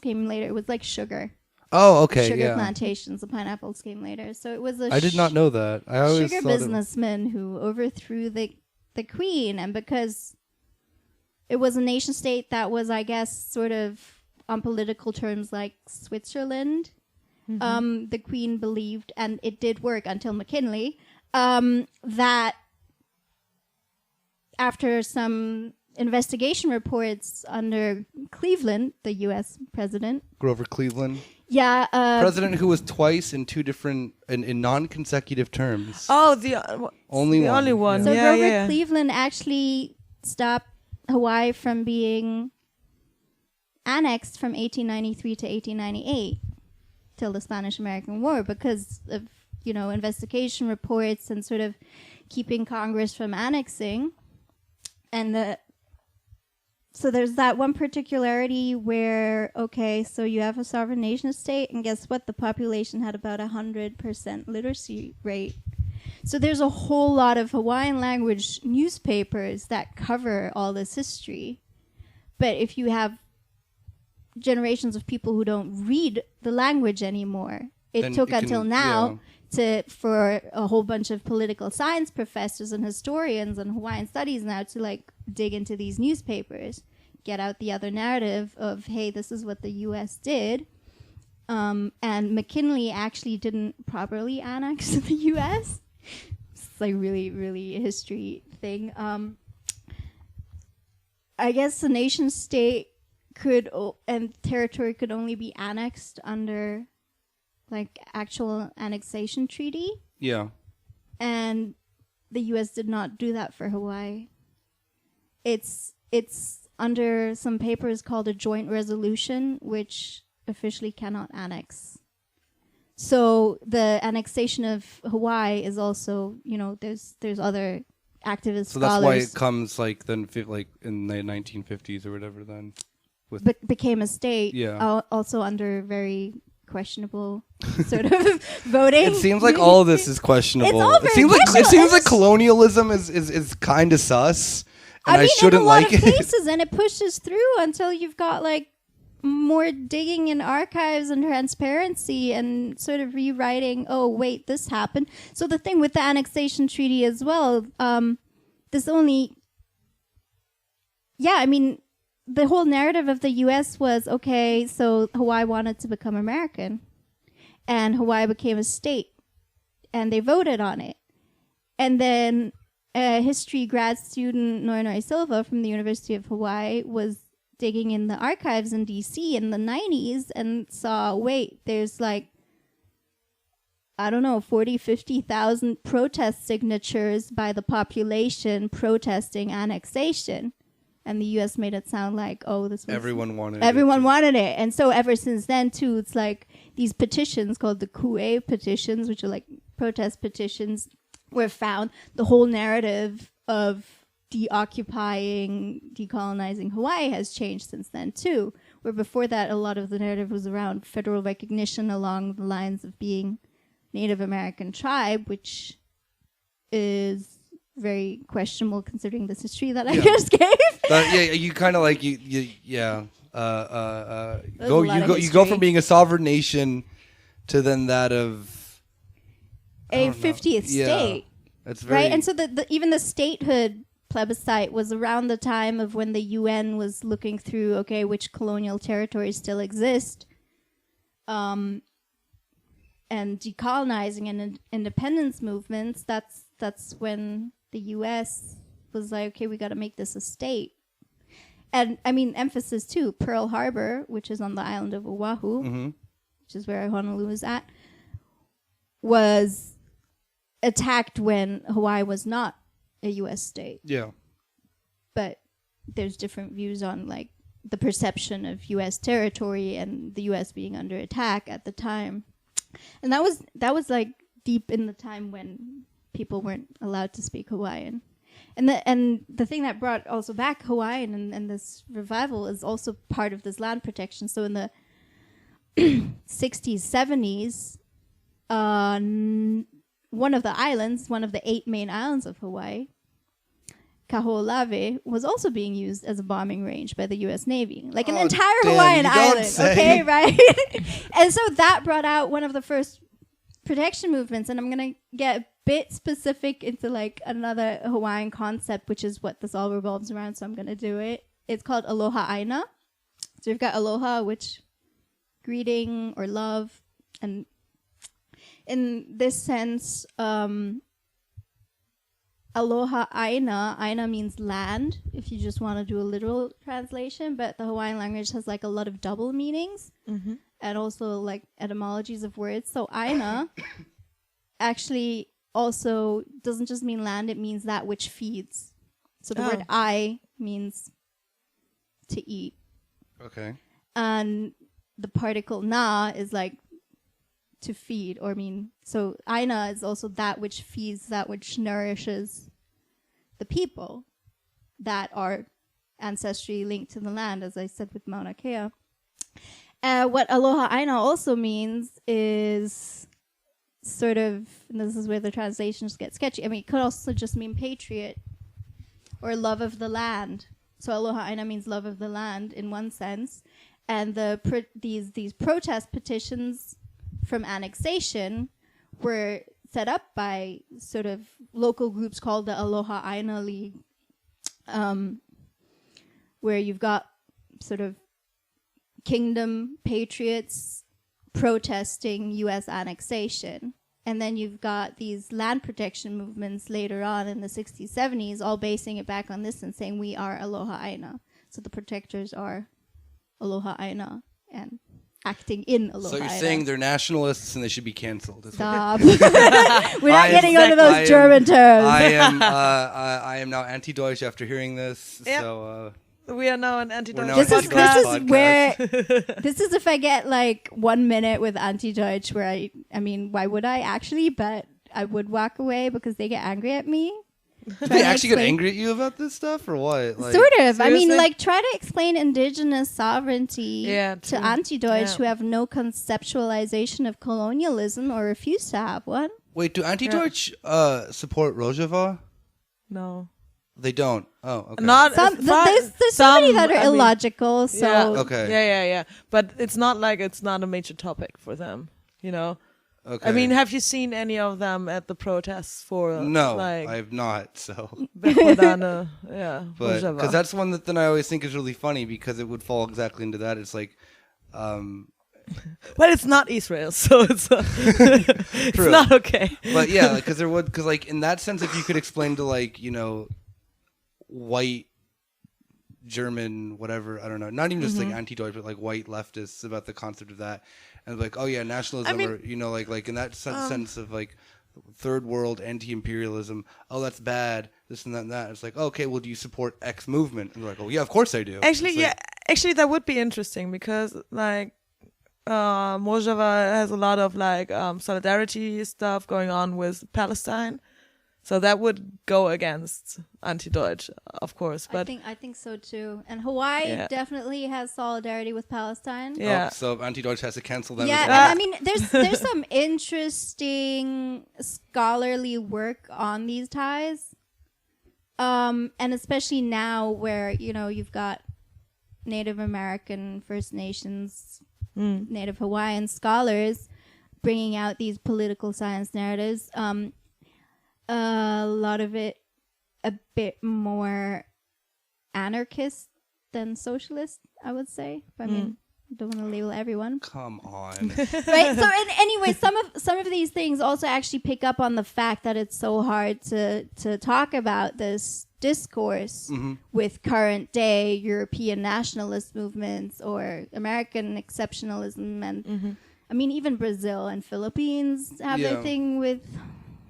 came later. It was like sugar. Oh, okay, sugar plantations. The pineapples came later. So it was I did not know that. I always sugar businessman who overthrew the queen. And because it was a nation state that was, I guess, sort of on political terms like Switzerland, the Queen believed, and it did work until McKinley, that after some investigation reports under Cleveland, the U.S. president, Grover Cleveland, president who was twice in two different in non-consecutive terms. Oh, the only one. So yeah, Grover Cleveland actually stopped Hawaii from being annexed from 1893 to 1898 till the Spanish-American War because of, investigation reports and sort of keeping Congress from annexing. And so there's that one particularity where, so you have a sovereign nation state, and guess what? The population had about 100% literacy rate. So there's a whole lot of Hawaiian language newspapers that cover all this history. But if you have generations of people who don't read the language anymore, it took until now for a whole bunch of political science professors and historians and Hawaiian studies now to dig into these newspapers, get out the other narrative of, hey, this is what the U.S. did. And McKinley actually didn't properly annex the U.S. It's really, really a history thing. I guess the nation state and territory could only be annexed under actual annexation treaty. Yeah. And the U.S. did not do that for Hawaii. It's under some papers called a joint resolution, which officially cannot annex. So the annexation of Hawaii is also, there's other activist scholars. So that's why it comes then in the 1950s or whatever then. Became a state. Yeah. Also under very questionable sort of voting. It seems like all of this is questionable. It's all very it seems like colonialism is kind of sus. And I shouldn't in a lot of it. cases, and it pushes through until you've got more digging in archives and transparency and sort of rewriting, oh, wait, this happened. So the thing with the annexation treaty as well, the whole narrative of the U.S. was, so Hawaii wanted to become American, and Hawaii became a state, and they voted on it. And then a history grad student, Noinoi Silva from the University of Hawaii, was digging in the archives in D.C. in the 90s and saw, wait, there's 40, 50,000 protest signatures by the population protesting annexation. And the U.S. made it sound like, this was... Everyone wanted it. And so ever since then, too, it's these petitions called the Kue petitions, which are protest petitions, were found. The whole narrative of decolonizing Hawaii has changed since then, too. Where before that, a lot of the narrative was around federal recognition along the lines of being Native American tribe, which is very questionable considering this history that I just gave. You kind of you go from being a sovereign nation to then that of a 50th state. That's very right. And so even the statehood plebiscite was around the time of when the UN was looking through, which colonial territories still exist, and decolonizing and independence movements. That's when the U.S. was we got to make this a state. And emphasis too, Pearl Harbor, which is on the island of Oahu, which is where Honolulu is at, was attacked when Hawaii was not a U.S. state. Yeah. But there's different views on the perception of U.S. territory and the U.S. being under attack at the time. And that was deep in the time when people weren't allowed to speak Hawaiian. And the thing that brought also back Hawaiian and this revival is also part of this land protection. So in the 60s, 70s, one of the 8 main islands of Hawaii, Kaho'olawe, was also being used as a bombing range by the U.S. Navy. An entire Hawaiian island. Okay, right? And so that brought out one of the first protection movements. And I'm going to get a bit specific into another Hawaiian concept, which is what this all revolves around. So I'm going to do it. It's called Aloha Aina. So we've got Aloha, which greeting or love. And in this sense, Aloha Aina. Aina means land, if you just want to do a literal translation, but the Hawaiian language has like a lot of double meanings and also like etymologies of words. So Aina actually also doesn't just mean land, it means that which feeds. So the word I means to eat. Okay. And the particle na is like to feed, or so Aina is also that which feeds, that which nourishes the people that are ancestrally linked to the land, as I said with Mauna Kea. What Aloha Aina also means is sort of, and this is where the translations get sketchy, it could also just mean patriot or love of the land. So Aloha Aina means love of the land in one sense. And these protest petitions from annexation were set up by sort of local groups called the Aloha Aina League, where you've got sort of kingdom patriots protesting U.S. annexation. And then you've got these land protection movements later on in the 60s, 70s, all basing it back on this and saying we are Aloha Aina. So the protectors are Aloha Aina and acting in Aloha So you're Aina. saying they're nationalists and they should be canceled. Stop. We're not getting onto those German terms. I am now anti-Deutsch after hearing this. Yep. So We are now an anti-Deutsch This is podcast. where this is if I get like 1 minute with anti-Deutsch where I mean, why would I actually? But I would walk away because they get angry at me. do they actually get angry at you about this stuff or what? Like, sort of. I mean, seriously? like try to explain indigenous sovereignty to true. anti-Deutsch Yeah. who have no conceptualization of colonialism or refuse to have one. Wait, do anti-Deutsch support Rojava? No. They don't. Oh, okay. Not There's so many that are illogical. So Yeah. Okay. Yeah. But it's not like it's not a major topic for them, you know? Okay. I mean, have you seen any of them at the protests for no, like I have not. So, Bekodana, yeah, but Rojava. because that's one that then I always think is really funny because it would fall exactly into that. It's like, Well, it's not Israel, so it's it's True. not okay. but yeah, because there would, because like in that sense, if you could explain to like white German whatever, I don't know, not even just like anti-Deutsch, but like white leftists about the concept of that, and like, oh yeah, nationalism, I mean, or like in that sense of like third world anti-imperialism. Oh, that's bad. This and that and that. It's like, okay, well, do you support X movement? And they're like, oh yeah, of course I do. Actually, It's like, actually, that would be interesting because like Mojave has a lot of like solidarity stuff going on with Palestine, so that would go against anti-Deutsch, of course. But I think so too. And Hawaii Yeah. definitely has solidarity with Palestine. yeah, Oh, so anti-Deutsch has to cancel them. Yeah, as and well. I mean, there's some interesting scholarly work on these ties, and especially now where you've got Native American, First Nations, Native Hawaiian scholars bringing out these political science narratives. A lot of it a bit more anarchist than socialist, I would say. I mean, don't want to label everyone. Come on. Right. So anyway, some of these things also actually pick up on the fact that it's so hard to talk about this discourse with current day European nationalist movements or American exceptionalism, and I mean even Brazil and Philippines have their Yeah. thing with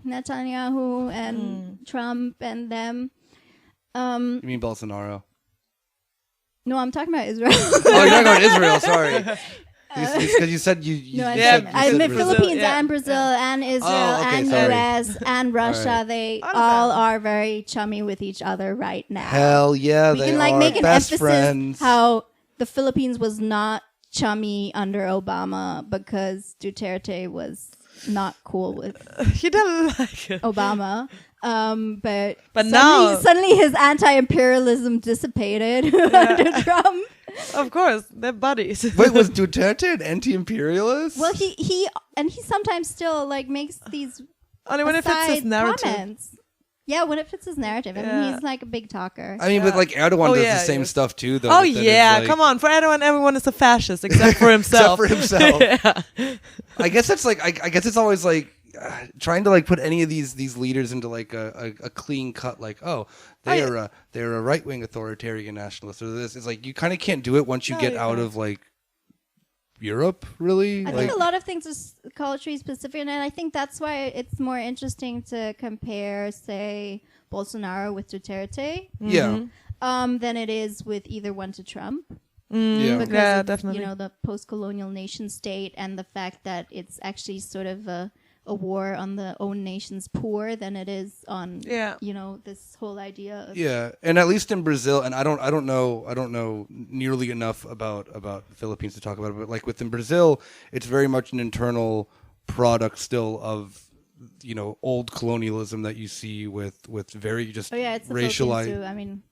Netanyahu and Trump and them. You mean Bolsonaro? No, I'm talking about Israel. Oh, you're not going to Israel. Sorry. Because you said you No, I said, said, you I said meant Brazil. Philippines Yeah. and Brazil and Israel Oh, okay, and sorry. US and Russia. All right. They All of all them. are very chummy with each other right now. Hell yeah, we they can like are make an best emphasis friends. how the Philippines was not chummy under Obama because Duterte was not cool with he didn't like it. Obama. But now- suddenly his anti-imperialism dissipated under Trump. Of course, they're buddies. Wait, was Duterte an anti-imperialist? Well, he sometimes still like makes these Only when it fits his aside narrative. comments. Yeah, when it fits his narrative. I mean, he's like a big talker. I mean, but like Erdogan does the same stuff too, though. Oh yeah, come on! For Erdogan, everyone is a fascist except for himself. Except for himself. I guess that's like. I guess it's always like trying to like put any of these leaders into like a clean cut. Like, they're a right wing authoritarian nationalist or this. It's like you kind of can't do it once you get out of like Europe, really. I think a lot of things are culturally specific, and I think that's why it's more interesting to compare, say, Bolsonaro with Duterte, than it is with either one to Trump. Because definitely. The post-colonial nation state and the fact that it's actually sort of a war on the own nation's poor than it is on this whole idea of and at least in Brazil, and I don't know nearly enough about the Philippines to talk about it, but like within Brazil it's very much an internal product still of old colonialism that you see with very just it's racialized too. I mean,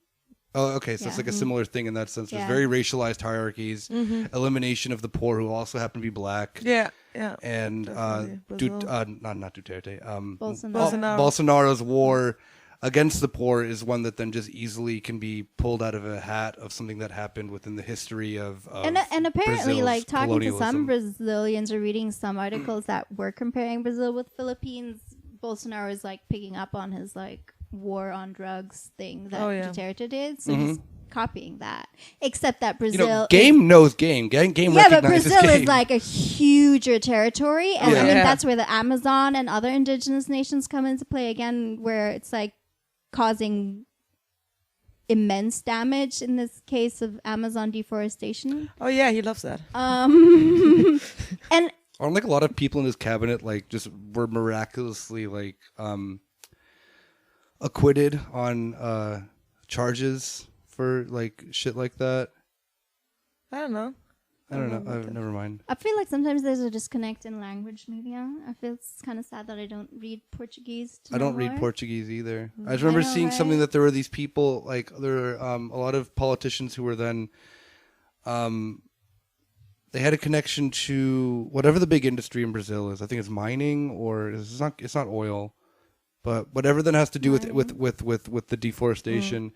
it's like a similar thing in that sense. There's very racialized hierarchies, elimination of the poor who also happen to be black. And not Duterte. Bolsonaro's war against the poor is one that then just easily can be pulled out of a hat of something that happened within the history of and apparently, Brazil's like talking to some colonialism. Brazilians or reading some articles that were comparing Brazil with Philippines, Bolsonaro is like picking up on his like war on drugs thing that Duterte did, so he's copying that. Except that Brazil, game knows game. Game but recognizes Brazil game. is like a huger territory, and I mean that's where the Amazon and other indigenous nations come into play again, where it's like causing immense damage in this case of Amazon deforestation. Oh yeah, he loves that. And aren't like a lot of people in his cabinet like just were miraculously like acquitted on charges for like shit like that? I don't know. Never mind. I feel like sometimes there's a disconnect in language media. I feel it's kind of sad that I don't read Portuguese. I don't read Portuguese either. I just remember seeing something that there were these people, like there were a lot of politicians who were then, they had a connection to whatever the big industry in Brazil is. I think it's mining, or it's not oil, but whatever that has to do with the deforestation.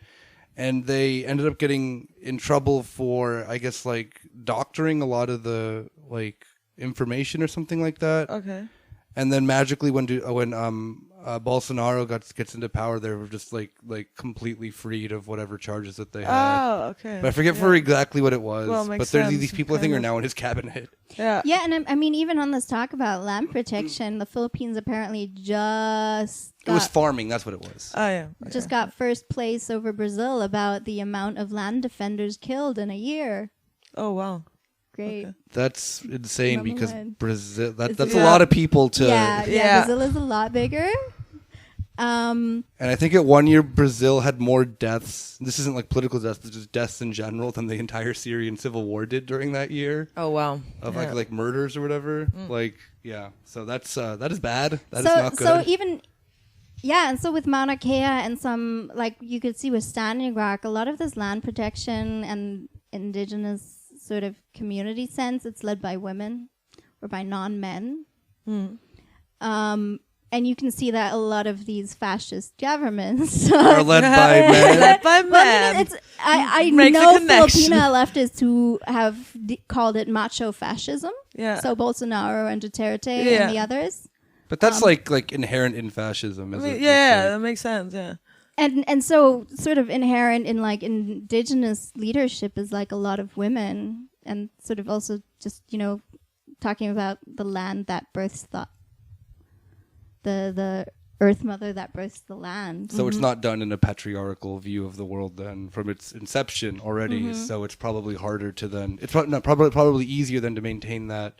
And they ended up getting in trouble for, I guess, like doctoring a lot of the like information or something like that. Okay. And then magically, when Bolsonaro gets into power, they were just like completely freed of whatever charges that they had. Oh, okay. But I forget for exactly what it was. Well, but there's these people I think are now in his cabinet. Yeah. Yeah, and I mean, even on this talk about land protection, the Philippines apparently just It was farming. That's what it was. Oh yeah. Just got first place over Brazil about the amount of land defenders killed in a year. Oh wow. Great. Okay. That's insane Number because one. Brazil. That's a lot of people to. Yeah. Brazil is a lot bigger. And I think at 1 year Brazil had more deaths. This isn't like political deaths, but just deaths in general than the entire Syrian civil war did during that year. Oh wow. Of like murders or whatever. Like So that is bad. That is not good. So even. Yeah, and so with Mauna Kea and some, like you could see with Standing Rock, a lot of this land protection and indigenous sort of community sense, it's led by women or by non-men. And you can see that a lot of these fascist governments are led by men. Led by men. Well, I mean, I know Filipina leftists who have called it macho fascism. Yeah. So Bolsonaro and Duterte and the others. But that's like inherent in fascism. That makes sense. Yeah. And so sort of inherent in like indigenous leadership is like a lot of women, and sort of also just, talking about the land that births the earth mother that births the land. So it's not done in a patriarchal view of the world then from its inception already. So it's probably harder to then, it's probably easier than to maintain that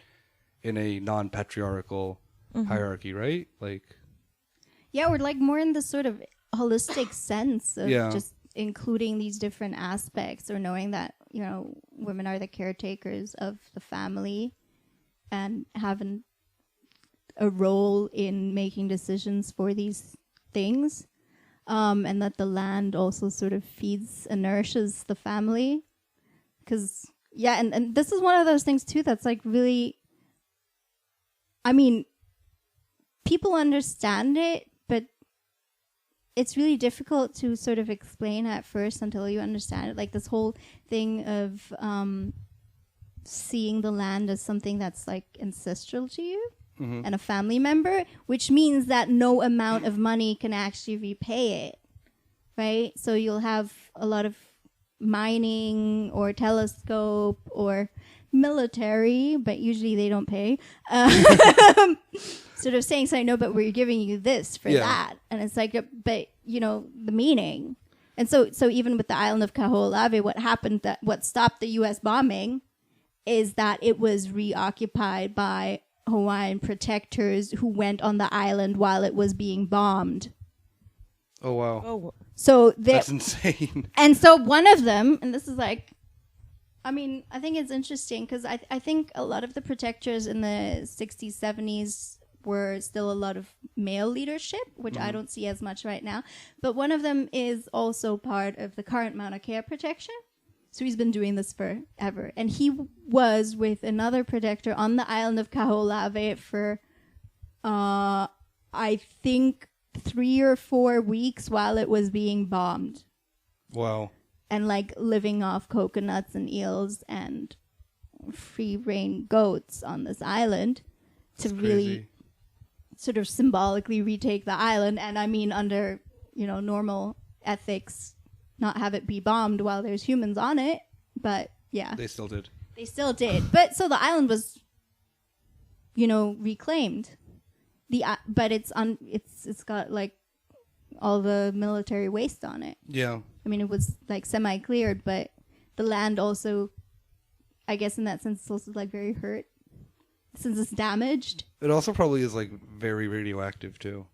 in a non-patriarchal hierarchy, right? Like, yeah, we're like more in this sort of holistic sense of Yeah. just including these different aspects, or knowing that, women are the caretakers of the family and having a role in making decisions for these things, and that the land also sort of feeds and nourishes the family. Because, and this is one of those things too that's like really, I mean, people understand it, but it's really difficult to sort of explain at first until you understand it. Like this whole thing of seeing the land as something that's like ancestral to you and a family member, which means that no amount of money can actually repay it, right? So you'll have a lot of mining or telescope or military, but usually they don't pay. Sort of saying, so no, but we're giving you this for that. And it's like, but you know, the meaning. And so even with the island of Kaho'olawe, what stopped the U.S. bombing is that it was reoccupied by Hawaiian protectors who went on the island while it was being bombed. Oh, wow. Oh, So That's insane. And so one of them, and this is like, I mean, I think it's interesting because I think a lot of the protectors in the 60s, 70s were still a lot of male leadership, which I don't see as much right now. But one of them is also part of the current Mauna Kea protection. So he's been doing this forever. And he was with another protector on the island of Kaho'olawe for, I think, 3 or 4 weeks while it was being bombed. Wow. And like living off coconuts and eels and free range goats on this island to really sort of symbolically retake the island. And I mean, under, you know, normal ethics, not have it be bombed while there's humans on it. But yeah, They still did. they still did. But so the island was, you know, reclaimed. But it's got like all the military waste on it. Yeah. I mean, it was like semi-cleared, but the land also, I guess in that sense, it's also like very hurt since it's damaged. It also probably is like very radioactive too.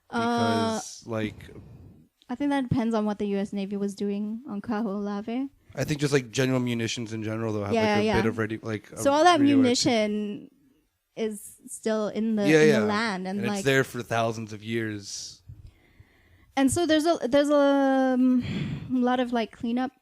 Because I think that depends on what the U.S. Navy was doing on Kaho'olawe. I think just like general munitions in general though have bit of so all that munition is still in the land, and like it's there for thousands of years. And so there's a lot of like cleanup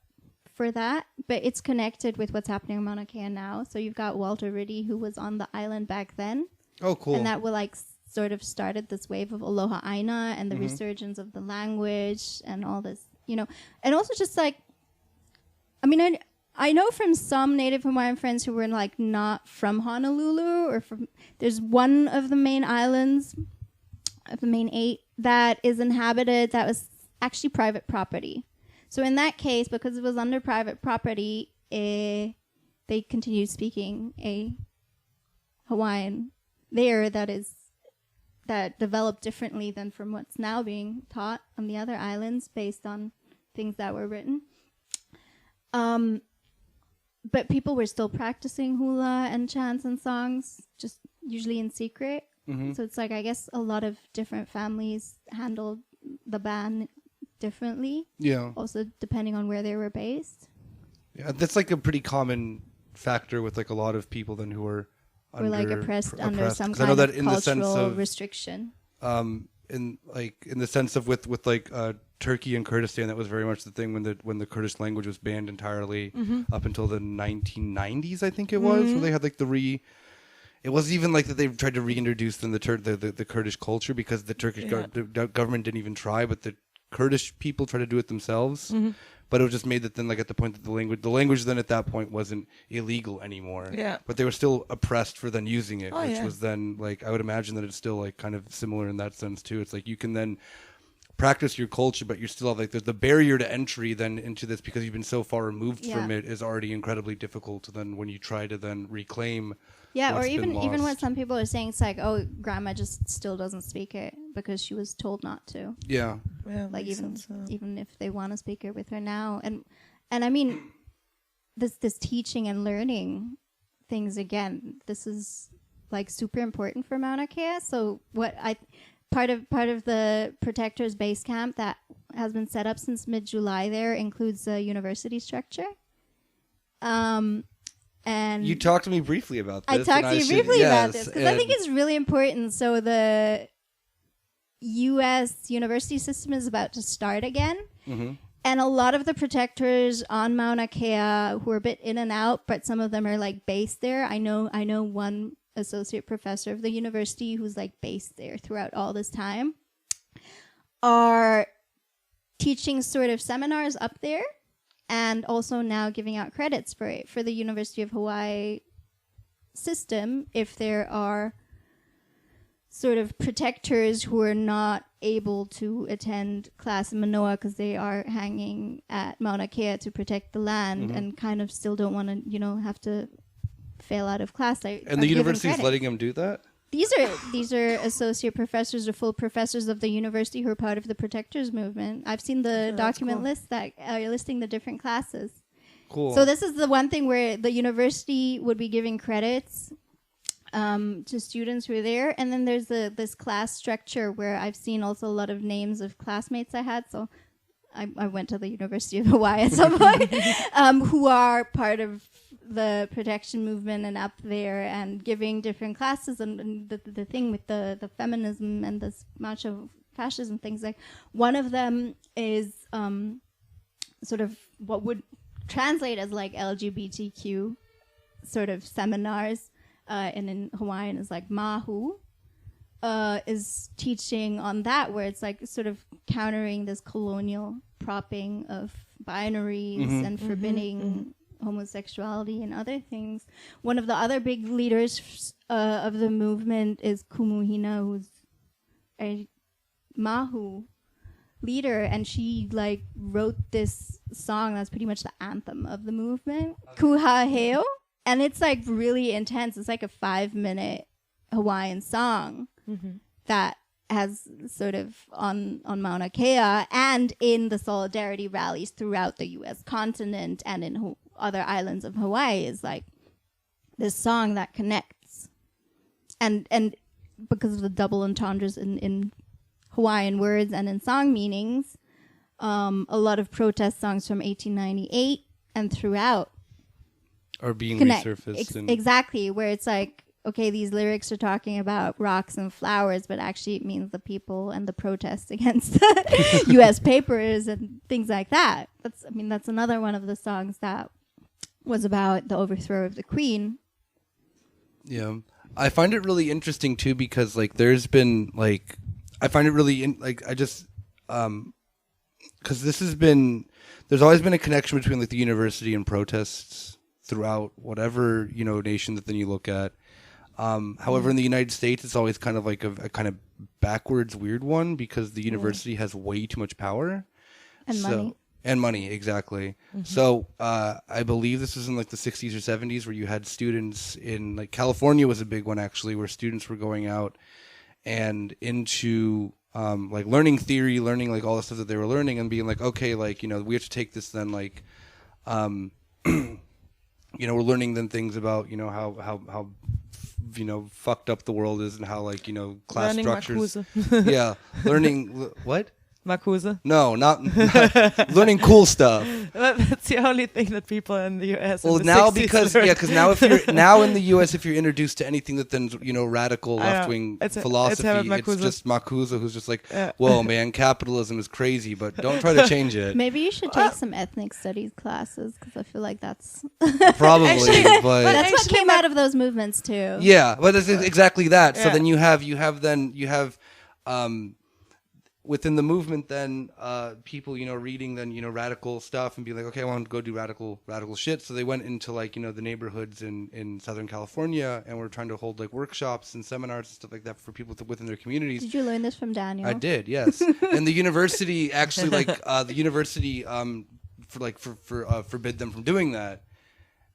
for that, but it's connected with what's happening in Mauna Kea now. So you've got Walter Riddy, who was on the island back then. Oh, cool. And that will like sort of started this wave of Aloha Aina and the resurgence of the language and all this, you know. And also just like, I mean, I know from some Native Hawaiian friends who were like not from Honolulu or there's one of the main islands of the main 8 that is inhabited that was actually private property. So in that case, because it was under private property, they continued speaking a Hawaiian there that developed differently than from what's now being taught on the other islands based on things that were written. But people were still practicing hula and chants and songs, just usually in secret. So it's like, I guess a lot of different families handled the ban differently. Yeah. Also depending on where they were based. Yeah, that's like a pretty common factor with like a lot of people then who are like oppressed under some kind of cultural restriction. In the sense of with like Turkey and Kurdistan, that was very much the thing when the Kurdish language was banned entirely up until the 1990s, I think it was, where they had like it wasn't even like that they tried to reintroduce then the Kurdish culture, because the Turkish government didn't even try, but the Kurdish people tried to do it themselves. But it was just made that then, like, at the point that the language then at that point wasn't illegal anymore. Yeah. But they were still oppressed for then using it, which was then, like, I would imagine that it's still, like, kind of similar in that sense, too. It's like you can then practice your culture, but you're still, like, the barrier to entry then into this, because you've been so far removed from it, is already incredibly difficult. Then when you try to then reclaim or even what some people are saying, it's like, oh, grandma just still doesn't speak it because she was told not to. Yeah. Like even if they want to speak it with her now, and I mean, this teaching and learning things again. This is like super important for Mauna Kea. So part of the Protectors base camp that has been set up since mid-July there includes a university structure. And you talked to me briefly about this. I talked to you briefly about this because I think it's really important. So the U.S. university system is about to start again. And a lot of the protectors on Mauna Kea who are a bit in and out, but some of them are like based there. I know one associate professor of the university who's like based there throughout all this time. are teaching sort of seminars up there, and also now giving out credits for it for the University of Hawaii system if there are sort of protectors who are not able to attend class in Manoa because they are hanging at Mauna Kea to protect the land and kind of still don't want to, have to fail out of class. And the university is letting them do that? These are associate professors or full professors of the university who are part of the protectors movement. I've seen the document list that are listing the different classes. Cool. So this is the one thing where the university would be giving credits to students who are there, and then there's this class structure where I've seen also a lot of names of classmates I had. So I went to the University of Hawaii at some point, who are part of the protection movement and up there and giving different classes, and the thing with the feminism and this macho fascism things, like one of them is sort of what would translate as like LGBTQ sort of seminars, and in Hawaiian is like mahu, is teaching on that, where it's like sort of countering this colonial propping of binaries and forbidding homosexuality and other things. One of the other big leaders of the movement is Kumuhina, who's a mahu leader, and she like wrote this song that's pretty much the anthem of the movement, Kuhaheo, and it's like really intense. It's like a 5-minute Hawaiian song that has sort of on Mauna Kea and in the solidarity rallies throughout the U.S. continent and in other islands of Hawaii, is like this song that connects, and because of the double entendres in Hawaiian words and in song meanings, a lot of protest songs from 1898 and throughout are being connect. resurfaced. Exactly, where it's like, okay, these lyrics are talking about rocks and flowers, but actually it means the people and the protests against the U.S. papers and things like that. That's another one of the songs that was about the overthrow of the Queen. Yeah, I find it really interesting too, because like there's been like, I find it really because there's always been a connection between like the university and protests throughout whatever nation that then you look at. However, in the United States, it's always kind of like a kind of backwards, weird one, because the university has way too much power and money. And money, exactly. So I believe this was in like the 60s or 70s, where you had students in like California was a big one actually, where students were going out and into like learning theory, learning like all the stuff that they were learning, and being like, okay, like we have to take this then like we're learning then things about how fucked up the world is, and how like class learning structures. Makuza. Learning what? Makuza. No, not learning cool stuff. That's the only thing that people in the U.S. Well, in the now 60s because learned. if you're now in the U.S., if you're introduced to anything that then radical left wing philosophy, it's just Makuza, who's just like, whoa, man, capitalism is crazy, but don't try to change it. Maybe you should take some ethnic studies classes, because I feel like that's Probably, Actually, but that's what came out of those movements too. yeah, but it's exactly that. So Yeah. then you have within the movement then people reading then radical stuff and be like, okay, I want to go do radical shit. So they went into like the neighborhoods in Southern California, and we're trying to hold like workshops and seminars and stuff like that for people within their communities. Did you learn this from Daniel? I did, yes. And the university actually forbid them from doing that.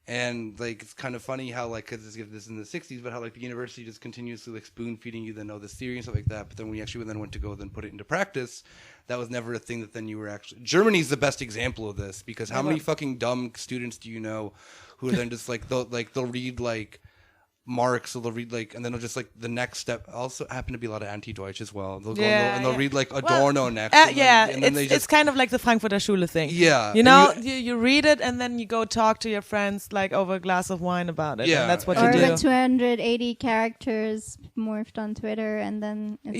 And like it's kind of funny how like, because this is in the 60s, but how like the university just continuously like spoon feeding you then this theory and stuff like that. But then when you actually then went to go then put it into practice, that was never a thing that then you were actually. Germany's the best example of this, because how many fucking dumb students do you know who are then just like they'll read like Marx, or they'll read like, and then they'll just like the next step also happen to be a lot of anti-Deutsch as well. They'll go and they'll read like Adorno next. And then it's kind of like the Frankfurter Schule thing. Yeah, you read it, and then you go talk to your friends like over a glass of wine about it. Yeah, and that's what or you do. the 280 characters morphed on Twitter, and then it's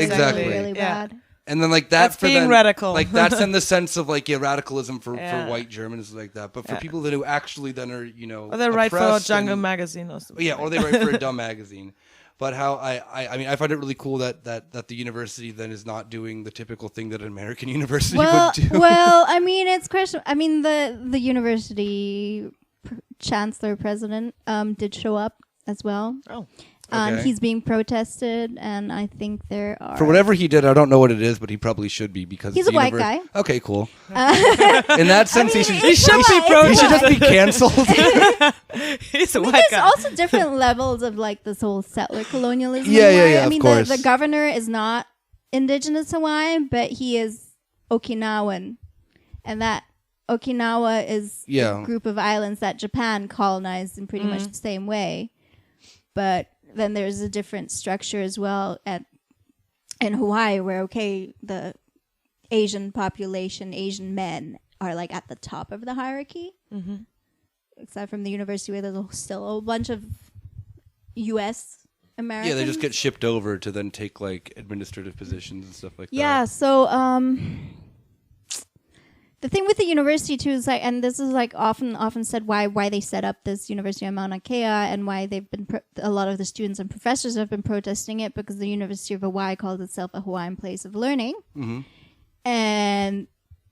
exactly. really bad. And then like that's for being them, radical. Like that's in the sense of like radicalism for white Germans like that. But for people that who actually then are or they write for oppressed Jungle Magazine or something. Yeah, or they write for a dumb magazine. But how I mean, I find it really cool that the university then is not doing the typical thing that an American university would do. Well, I mean, it's question. I mean, the university chancellor president did show up as well. Oh. Okay. He's being protested, and I think there are... For whatever he did, I don't know what it is, but he probably should be because He's a white guy. Okay, cool. In that sense, he should be protested. He should just be canceled. He's a white There's guy. also different levels of like this whole settler colonialism. Yeah, in Hawaii. yeah, I mean, of course. the governor is not Indigenous Hawaiian, but he is Okinawan, and that Okinawa is a group of islands that Japan colonized in pretty much the same way. But then there's a different structure as well in Hawaii, where the Asian population, Asian men, are like at the top of the hierarchy. Mm-hmm. Except from the university, where there's still a bunch of U.S. Americans. Yeah, they just get shipped over to then take like administrative positions and stuff like that. Yeah, so the thing with the university too is like, and this is like often said why they set up this university on Mauna Kea, and why they've been a lot of the students and professors have been protesting it, because the University of Hawaii calls itself a Hawaiian place of learning. Mm-hmm. And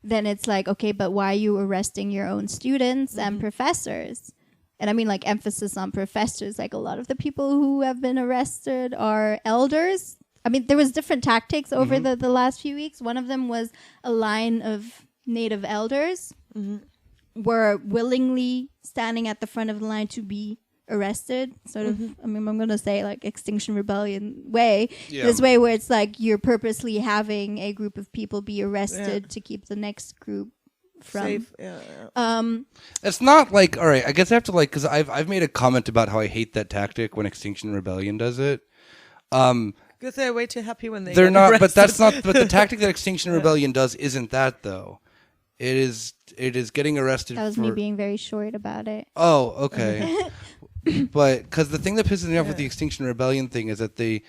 then it's like, okay, but why are you arresting your own students and professors? And I mean, like, emphasis on professors. Like, a lot of the people who have been arrested are elders. I mean, there was different tactics over the last few weeks. One of them was a line of Native elders were willingly standing at the front of the line to be arrested. Sort of, I mean, I'm going to say like Extinction Rebellion way. Yeah. This way where it's like you're purposely having a group of people be arrested to keep the next group from safe. It's not like, all right, I guess I have to like, because I've made a comment about how I hate that tactic when Extinction Rebellion does it. Because they're way too happy when they're not arrested. But that's not, but the tactic that Extinction Rebellion does isn't that though. It is getting arrested. That was me being very short about it. Oh, okay. But because the thing that pisses me off with the Extinction Rebellion thing is that the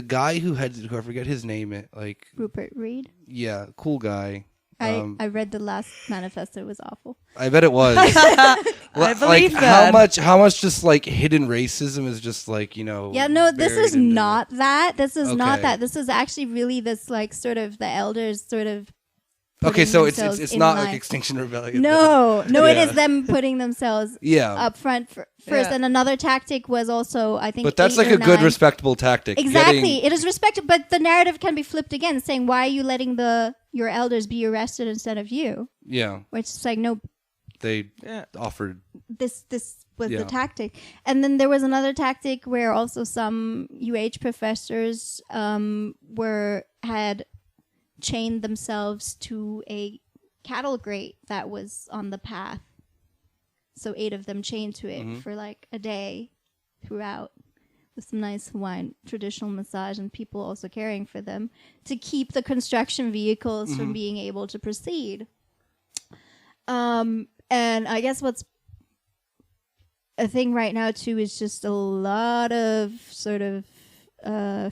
guy who I forget his name, like Rupert Reed. Yeah, cool guy. I read the last manifesto. It was awful. I bet it was. I believe that. How much just like hidden racism is just like, you know. Yeah, no, this is not that. This is not that. This is actually really this like sort of the elders sort of. Okay, so it's not like Extinction Rebellion. No, it is them putting themselves up front first. Yeah. And another tactic was also, I think, but that's like a good, respectable tactic. Exactly, it is respected, but the narrative can be flipped again, saying, "Why are you letting your elders be arrested instead of you?" Yeah, which is like, no, they offered this was the tactic, and then there was another tactic where also some UH professors had chained themselves to a cattle grate that was on the path. So 8 of them chained to it for like a day throughout, with some nice Hawaiian traditional massage and people also caring for them to keep the construction vehicles from being able to proceed. And I guess what's a thing right now too is just a lot of sort of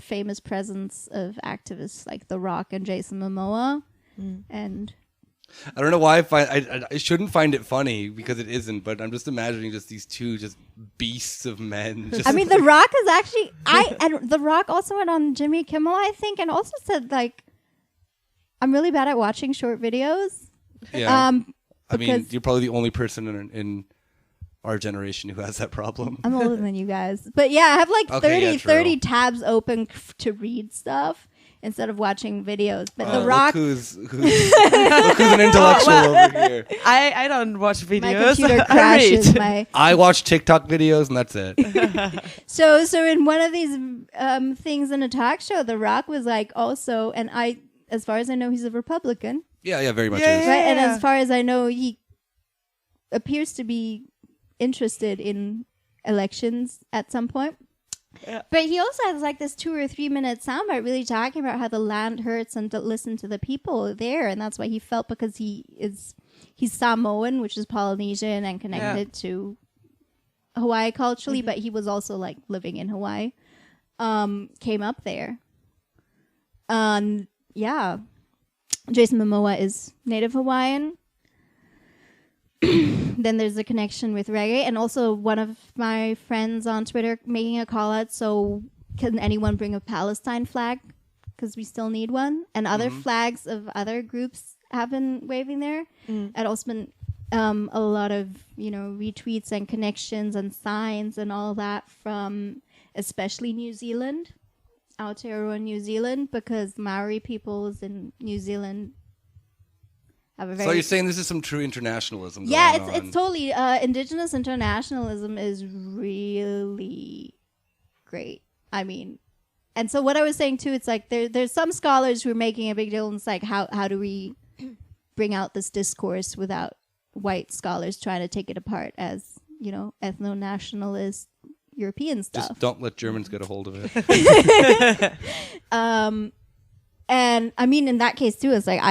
famous presence of activists like The Rock and Jason Momoa, and I don't know why I shouldn't find it funny because it isn't, but I'm just imagining just these two just beasts of men. I mean, The Rock is actually and The Rock also went on Jimmy Kimmel, I think, and also said like, I'm really bad at watching short videos. Yeah, I mean, you're probably the only person in our generation who has that problem. I'm older than you guys. But yeah, I have like 30 tabs open to read stuff instead of watching videos. But The Rock... Look who's an intellectual over here. I don't watch videos. My computer crashes. I watch TikTok videos and that's it. So in one of these things in a talk show, The Rock was like also, and as far as I know, he's a Republican. Yeah, very much is. Right? And as far as I know, he appears to be interested in elections at some point. Yeah. But he also has like this 2 or 3 minute soundbite really talking about how the land hurts and to listen to the people there, and that's why he felt, because he's Samoan, which is Polynesian and connected to Hawaii culturally, but he was also like living in Hawaii. Came up there. Jason Momoa is Native Hawaiian. Then there's a connection with reggae, and also one of my friends on Twitter making a call out. So can anyone bring a Palestine flag? Because we still need one. And other flags of other groups have been waving there. And also been a lot of, retweets and connections and signs and all that from especially New Zealand, Aotearoa New Zealand, because Maori peoples in New Zealand have a very... So you're saying this is some true internationalism going Yeah, on. it's totally... Indigenous internationalism is really great. I mean... And so what I was saying too, it's like there's some scholars who are making a big deal, and it's like how do we bring out this discourse without white scholars trying to take it apart as, ethno-nationalist European stuff. Just don't let Germans get a hold of it. And I mean, in that case too, it's like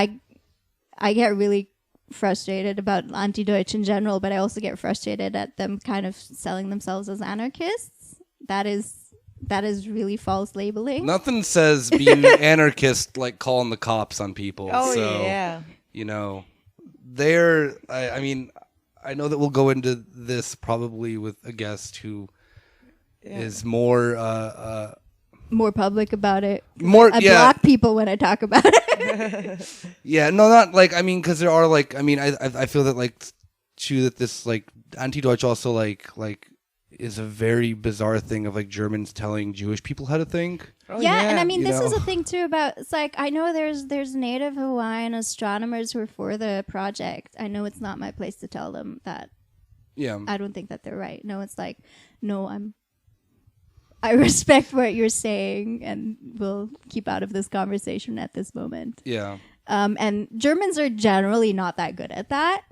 I get really frustrated about anti-Deutsch in general, but I also get frustrated at them kind of selling themselves as anarchists. That is really false labeling. Nothing says being an anarchist like calling the cops on people. Oh, so, yeah. I mean, I know that we'll go into this probably with a guest who is more public about it. I block people when I talk about it. Yeah, no, not like, I mean, because there are like, I mean, I feel that like, too, that this like anti-Deutsch also like is a very bizarre thing of like Germans telling Jewish people how to think. Oh, yeah, and I mean, this is a thing too about, it's like, I know there's native Hawaiian astronomers who are for the project. I know it's not my place to tell them that. Yeah. I don't think that they're right. No, it's like, no, I respect what you're saying and we'll keep out of this conversation at this moment. Yeah. And Germans are generally not that good at that.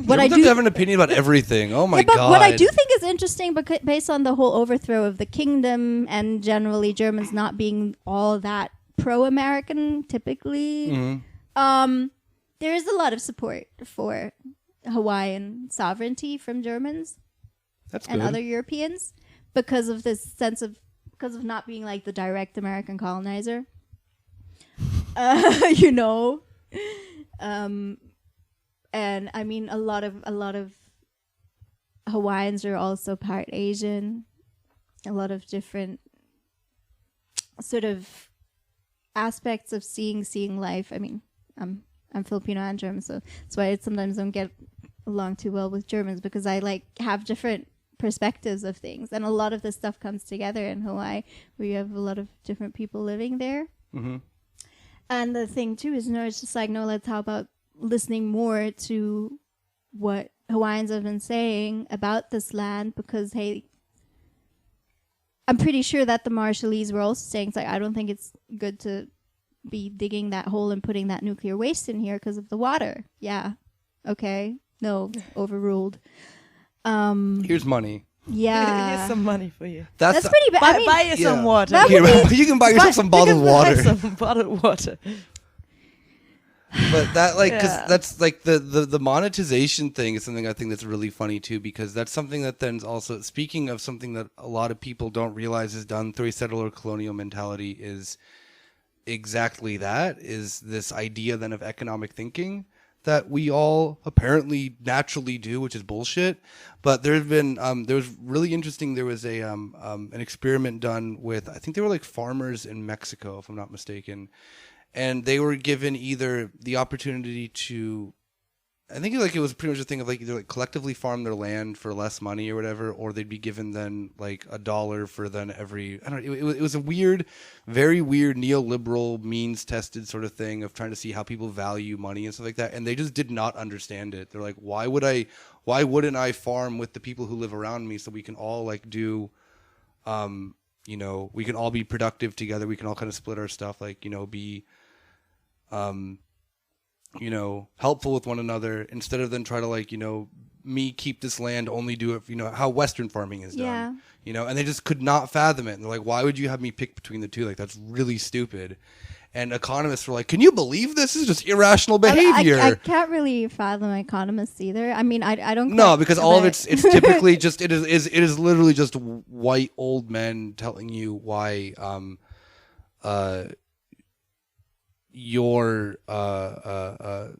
What I do have an opinion about everything. Oh my god! What I do think is interesting, because based on the whole overthrow of the kingdom and generally Germans not being all that pro-American, typically, there is a lot of support for Hawaiian sovereignty from Germans and other Europeans because of this sense of not being like the direct American colonizer. And I mean, a lot of Hawaiians are also part Asian. A lot of different sort of aspects of seeing life. I mean, I'm Filipino and German, so that's why I sometimes don't get along too well with Germans, because I like have different perspectives of things, and a lot of this stuff comes together in Hawaii, where you have a lot of different people living there. Mm-hmm. And the thing too is, it's just like, how about listening more to what Hawaiians have been saying about this land, because hey, I'm pretty sure that the Marshallese were also saying, like, I don't think it's good to be digging that hole and putting that nuclear waste in here because of the water. Yeah. Okay. No, overruled. Here's money. Yeah. Here's some money for you. That's pretty bad. Buy you some water. You can buy yourself some bottled water. Some bottled water. But that, like, because that's like the monetization thing is something I think that's really funny too, because that's something that then also, speaking of something that a lot of people don't realize is done through a settler colonial mentality, is exactly that, is this idea then of economic thinking that we all apparently naturally do, which is bullshit. But there's been there was really interesting. There was a an experiment done with, I think they were like farmers in Mexico, if I'm not mistaken. And they were given either the opportunity to, I think like it was pretty much a thing of like either like collectively farm their land for less money or whatever, or they'd be given then like $1 for then every, I don't know, it was a weird, very weird neoliberal means tested sort of thing of trying to see how people value money and stuff like that. And they just did not understand it. They're like, why wouldn't I farm with the people who live around me so we can all like do, we can all be productive together. We can all kind of split our stuff, like, be, helpful with one another, instead of then try to like, me keep this land, only do it, how Western farming is done, and they just could not fathom it. And they're like, why would you have me pick between the two? Like, that's really stupid. And economists were like, can you believe this? This is just irrational behavior. I can't really fathom economists either. I mean, I don't. No, because all of it's typically just, it is literally just white old men telling you why, your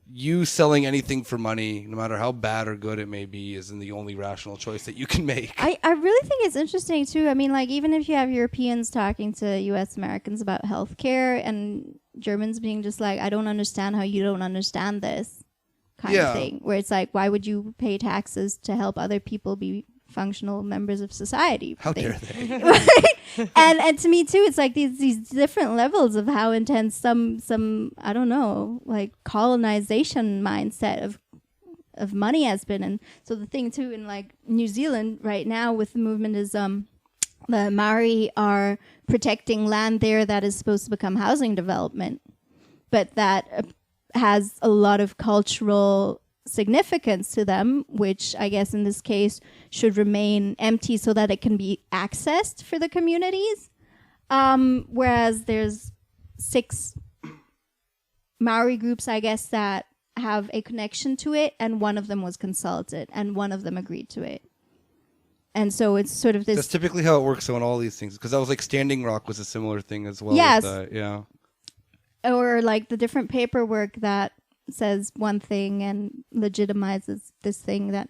you selling anything for money, no matter how bad or good it may be, isn't the only rational choice that you can make. I really think it's interesting too. I mean, like, even if you have Europeans talking to US Americans about healthcare and Germans being just like, I don't understand how you don't understand this kind of thing, where it's like, why would you pay taxes to help other people be functional members of society? How dare they? and to me too, it's like these different levels of how intense some I don't know, like colonization mindset of money has been. And so the thing too in like New Zealand right now with the movement is the Maori are protecting land there that is supposed to become housing development, but that has a lot of cultural significance to them, which I guess in this case should remain empty so that it can be accessed for the communities. Whereas there's 6 Maori groups, I guess, that have a connection to it, and one of them was consulted, and one of them agreed to it. And so it's sort of this... That's typically how it works on all these things, because I was like Standing Rock was a similar thing as well. Yes. Yeah. Or like the different paperwork that says one thing and legitimizes this thing that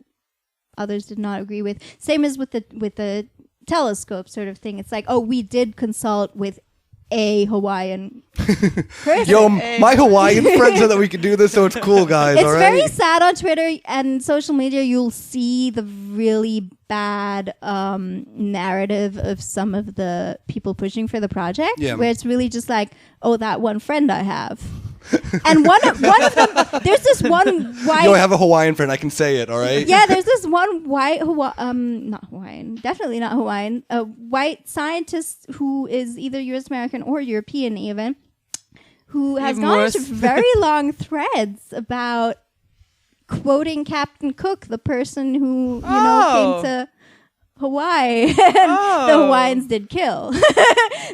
others did not agree with. Same as with the telescope sort of thing. It's like, oh, we did consult with a Hawaiian person. Yo, my Hawaiian friends said that we could do this, so it's cool, guys. It's all right? very sad on Twitter and social media. You'll see the really bad narrative of some of the people pushing for the project, where it's really just like, oh, that one friend I have. And one of them, there's this one white... Yo, I have a Hawaiian friend. I can say it, all right? Yeah, there's this one white, not Hawaiian, definitely not Hawaiian, a white scientist who is either US American or European even, who has gone into very long threads about quoting Captain Cook, the person who, came to Hawaii and the Hawaiians did kill.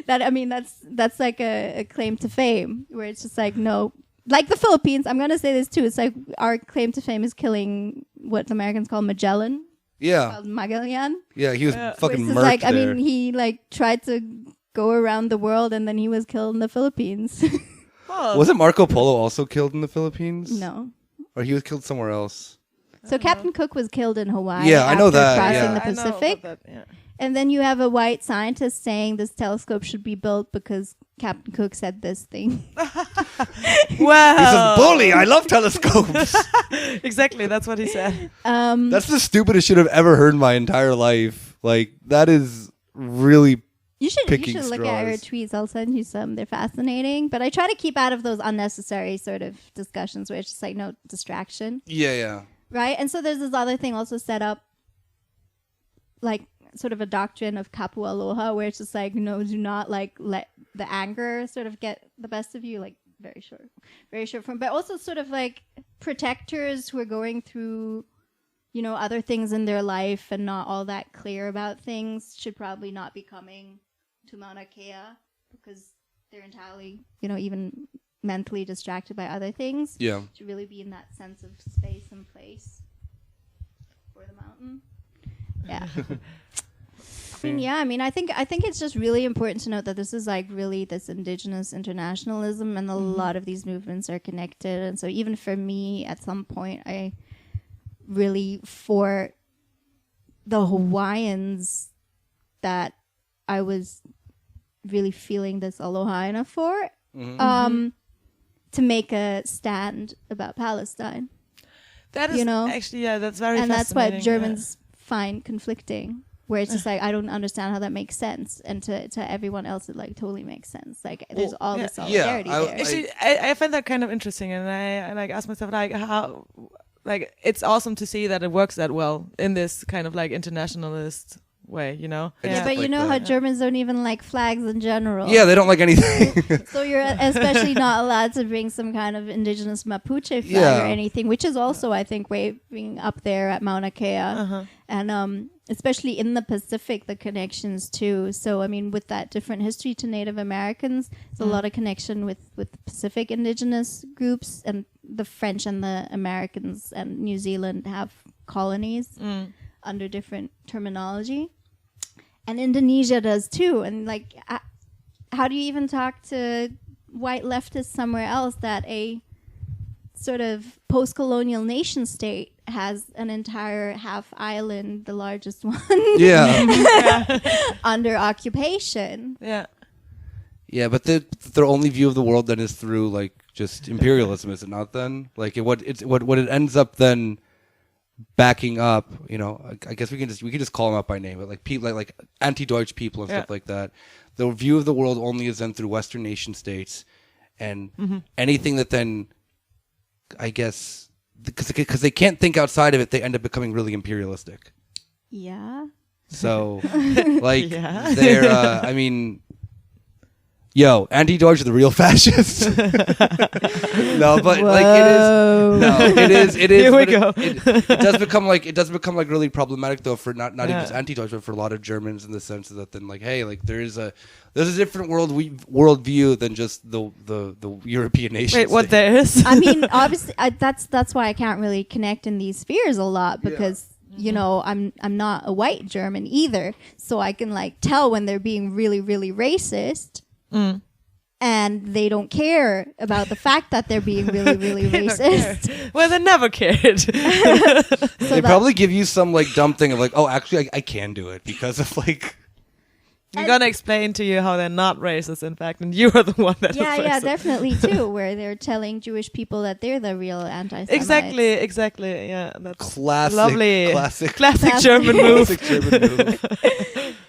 That's like a claim to fame, where it's just like, no, like the Philippines, I'm gonna say this too, it's like our claim to fame is killing what the Americans call Magellan. Yeah. Called Magellan. Yeah, he was fucking murked like, there. I mean, he like tried to go around the world and then he was killed in the Philippines. Wasn't Marco Polo also killed in the Philippines? No. Or he was killed somewhere else? So Captain Cook was killed in Hawaii. Yeah, I know that. Crossing the I know Pacific. about that, yeah. And then you have a white scientist saying this telescope should be built because Captain Cook said this thing. Wow. He says, bully, I love telescopes. Exactly, that's what he said. That's the stupidest shit I've ever heard in my entire life. Like, that is really You should picking look at her straws. tweets. I'll send you some. They're fascinating. But I try to keep out of those unnecessary sort of discussions where it's just like no distraction. Yeah. Right? And so there's this other thing also set up, like sort of a doctrine of kapu aloha, where it's just like, no, do not like let the anger sort of get the best of you. Like very short form. But also sort of like protectors who are going through, other things in their life and not all that clear about things should probably not be coming to Mauna Kea because they're entirely, even mentally distracted by other things. Yeah. To really be in that sense of space and place for the mountain. Yeah. I think it's just really important to note that this is like really this indigenous internationalism, and a lot of these movements are connected. And so even for me, at some point, I really, for the Hawaiians that I was really feeling this aloha enough for, to make a stand about Palestine. That is actually, that's very and that's fascinating. what Germans find conflicting, where it's just like, I don't understand how that makes sense, and to everyone else it like totally makes sense. Like there's all this solidarity there. Actually, I find that kind of interesting, and I like ask myself like how, like it's awesome to see that it works that well in this kind of like internationalist way, Yeah, It's but like how Germans don't even like flags in general. Yeah, they don't like anything. So you're especially not allowed to bring some kind of indigenous Mapuche flag or anything, which is also, I think, waving up there at Mauna Kea. And especially in the Pacific, the connections too. So, I mean, with that different history to Native Americans, there's a lot of connection with Pacific indigenous groups, and the French and the Americans and New Zealand have colonies under different terminology. And Indonesia does too. And like, how do you even talk to white leftists somewhere else that a sort of post-colonial nation state has an entire half island, the largest one, under occupation. Yeah. Yeah, but their only view of the world then is through like just imperialism, is it not? Then like what it ends up then backing up. You know, I guess we can just call them up by name, but like people like anti-Deutsch people and stuff like that. The view of the world only is then through Western nation states, and anything that then, I guess, because they can't think outside of it, they end up becoming really imperialistic. Yeah. So, like, they're, I mean, yo, anti-Deutsch are the real fascists. No, but Whoa. like it is. Here we go. It does become like really problematic though for not even just anti-Deutsch, but for a lot of Germans in the sense that then like, hey, like there's a different worldview than just the European nation. Wait, what there is? I mean, obviously, that's why I can't really connect in these spheres a lot because. You know, I'm not a white German either, so I can like tell when they're being really, really racist, and they don't care about the fact that they're being really, really racist. Well, they never cared. They probably give you some like dumb thing of like, oh, actually, I can do it because of like. We're gonna explain to you how they're not racist, in fact, and you are the one that is racist. Yeah, definitely too, where they're telling Jewish people that they're the real anti-Semites. Exactly. Yeah, that's Classic German move. Classic German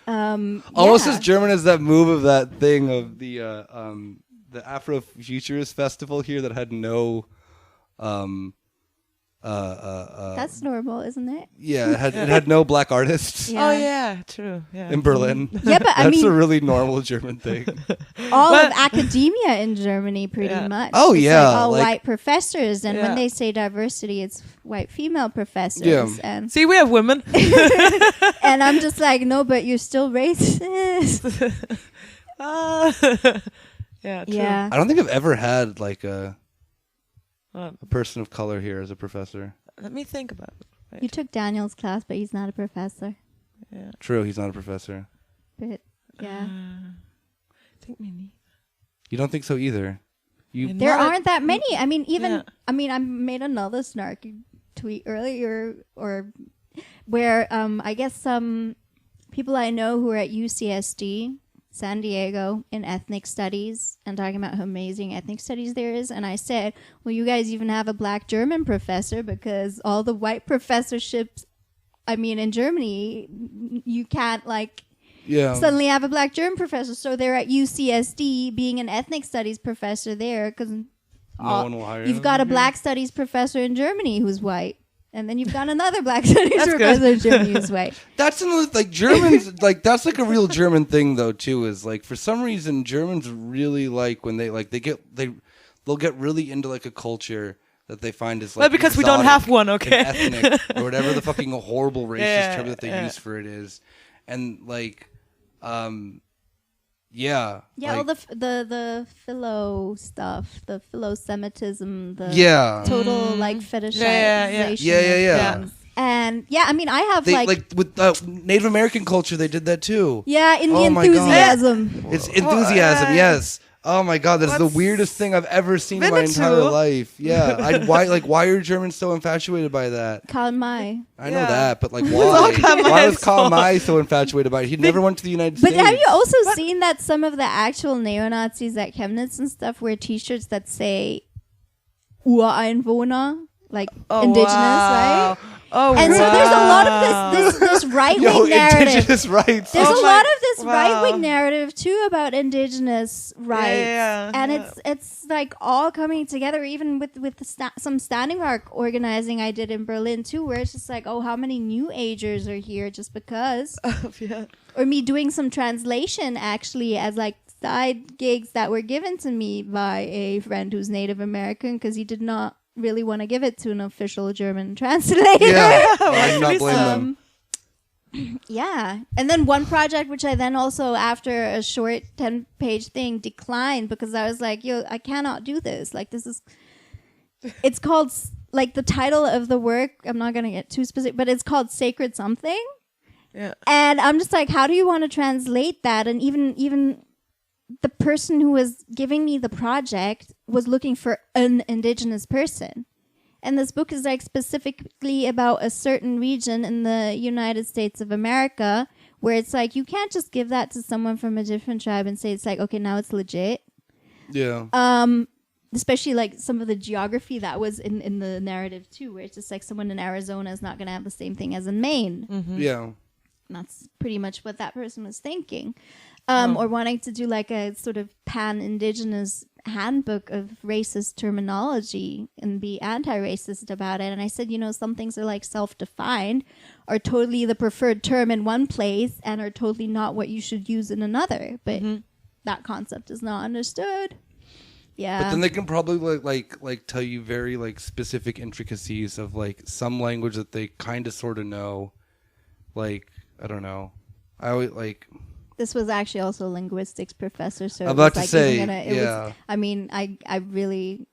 move. Almost as German as that move of that thing of the Afrofuturist festival here that had no. That's normal, isn't it? Yeah, it had no black artists. Yeah. Oh yeah, true. Yeah. In Berlin. Yeah, but I that's mean, a really normal German thing. all of academia in Germany, pretty much. Oh, it's yeah, like all like- white professors, and when they say diversity, it's white female professors. Yeah. And See, we have women. and I'm just like, no, but you're still racist. Yeah, true. Yeah. I don't think I've ever had like a What? person of color here as a professor. Let me think about it. Wait. You took Daniel's class, but he's not a professor. Yeah. True, he's not a professor. But yeah, I think me neither. You don't think so either. You there aren't that many. I mean, even Yeah. I mean, I made another snarky tweet earlier, or where I guess some people I know who are at UCSD, San Diego, in ethnic studies, and talking about how amazing ethnic studies there is. And I said, well, you guys even have a black German professor, because all the white professorships, I mean, in Germany, you can't like suddenly have a black German professor. So they're at UCSD being an ethnic studies professor there, because no one will hire you've them. got a black studies professor in Germany who's white. And then you've got another black studies professor in Germany who's white. That's another, like, Germans, like, that's like a real German thing though too, is like for some reason Germans really like when they'll get really into like a culture that they find is like, well, because we don't have one, okay? and ethnic or whatever the fucking horrible racist term that they use for it is, and like, yeah, Yeah, all like, the philo stuff, the philo-Semitism, the total like fetishization. Yeah. of things. And yeah, I mean, I have they, like with Native American culture, they did that too. yeah, in the Oh my God. enthusiasm. It's enthusiasm, yes. Oh my God, that's the weirdest thing I've ever seen in my entire life. Yeah, why are Germans so infatuated by that? Karl May. I know that, but like why? Why was Karl May so infatuated by it? He never went to the United But States. have you also seen that some of the actual neo-Nazis at Chemnitz and stuff wear T-shirts that say Ureinwohner, like indigenous, right? Oh, And so there's a lot of this right-wing narrative. Indigenous rights. There's a lot of this right-wing narrative too about indigenous rights, and it's like all coming together. Even with some standing arc organizing I did in Berlin too, where it's just like, oh, how many New Agers are here just because, or me doing some translation actually as like side gigs that were given to me by a friend who's Native American, because he did not really want to give it to an official German translator. Yeah, I do not blame them. Yeah. And then one project, which I then also, after a short 10-page thing, declined because I was like, yo, I cannot do this. Like, this is... It's called... Like, the title of the work, I'm not going to get too specific, but it's called Sacred Something. Yeah. And I'm just like, how do you want to translate that? And even the person who was giving me the project was looking for an Indigenous person. And this book is like specifically about a certain region in the United States of America where it's like you can't just give that to someone from a different tribe and say it's like, okay, now it's legit. Yeah. Especially like some of the geography that was in the narrative too, where it's just like someone in Arizona is not going to have the same thing as in Maine. Mm-hmm. Yeah. And that's pretty much what that person was thinking. Or wanting to do like a sort of pan-Indigenous handbook of racist terminology and be anti-racist about it. And I said, some things are like self-defined, are totally the preferred term in one place and are totally not what you should use in another. But that concept is not understood. Yeah. But then they can probably like tell you very like specific intricacies of like some language that they kind of sort of know. Like, I don't know. I always like... This was actually also a linguistics professor, so I'm about to like say, I really,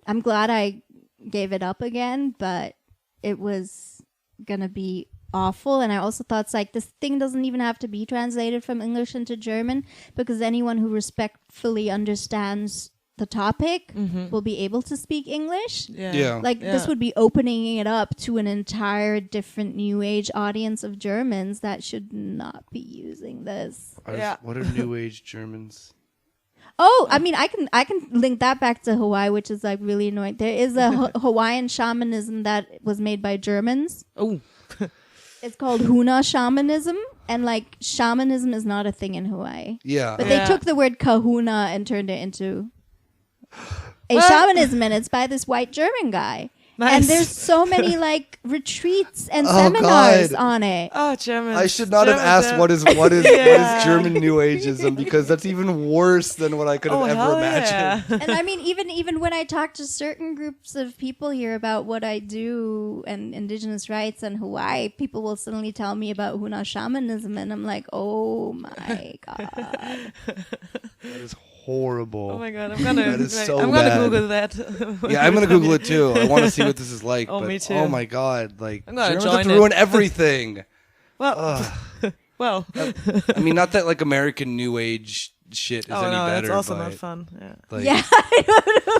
I'm glad I gave it up again, but it was gonna be awful. And I also thought it's like this thing doesn't even have to be translated from English into German, because anyone who respectfully understands the topic will be able to speak English. This would be opening it up to an entire different new age audience of Germans that should not be using this. What are new age Germans? Oh, I mean, I can link that back to Hawaii, which is like really annoying. There is a Hawaiian shamanism that was made by Germans. Oh. It's called Huna shamanism, and like shamanism is not a thing in Hawaii. Yeah. But they took the word kahuna and turned it into a shamanism, and it's by this white German guy. Nice. And there's so many like retreats and seminars on it. Oh, German! I should not have asked what is German New Ageism, because that's even worse than what I could have ever imagined. And I mean, even when I talk to certain groups of people here about what I do and Indigenous rights and Hawaii, people will suddenly tell me about Huna shamanism, and I'm like, oh my god, that is horrible. Oh my god, I'm gonna bad. Google that. Yeah, I'm gonna Google it too. I want to see what this is like. Oh, me too. Oh my god, like I'm gonna Germans have to ruin everything. Well, well. I mean, not that like American New Age shit is any better. It's also but, not fun. Yeah. Like, I don't know.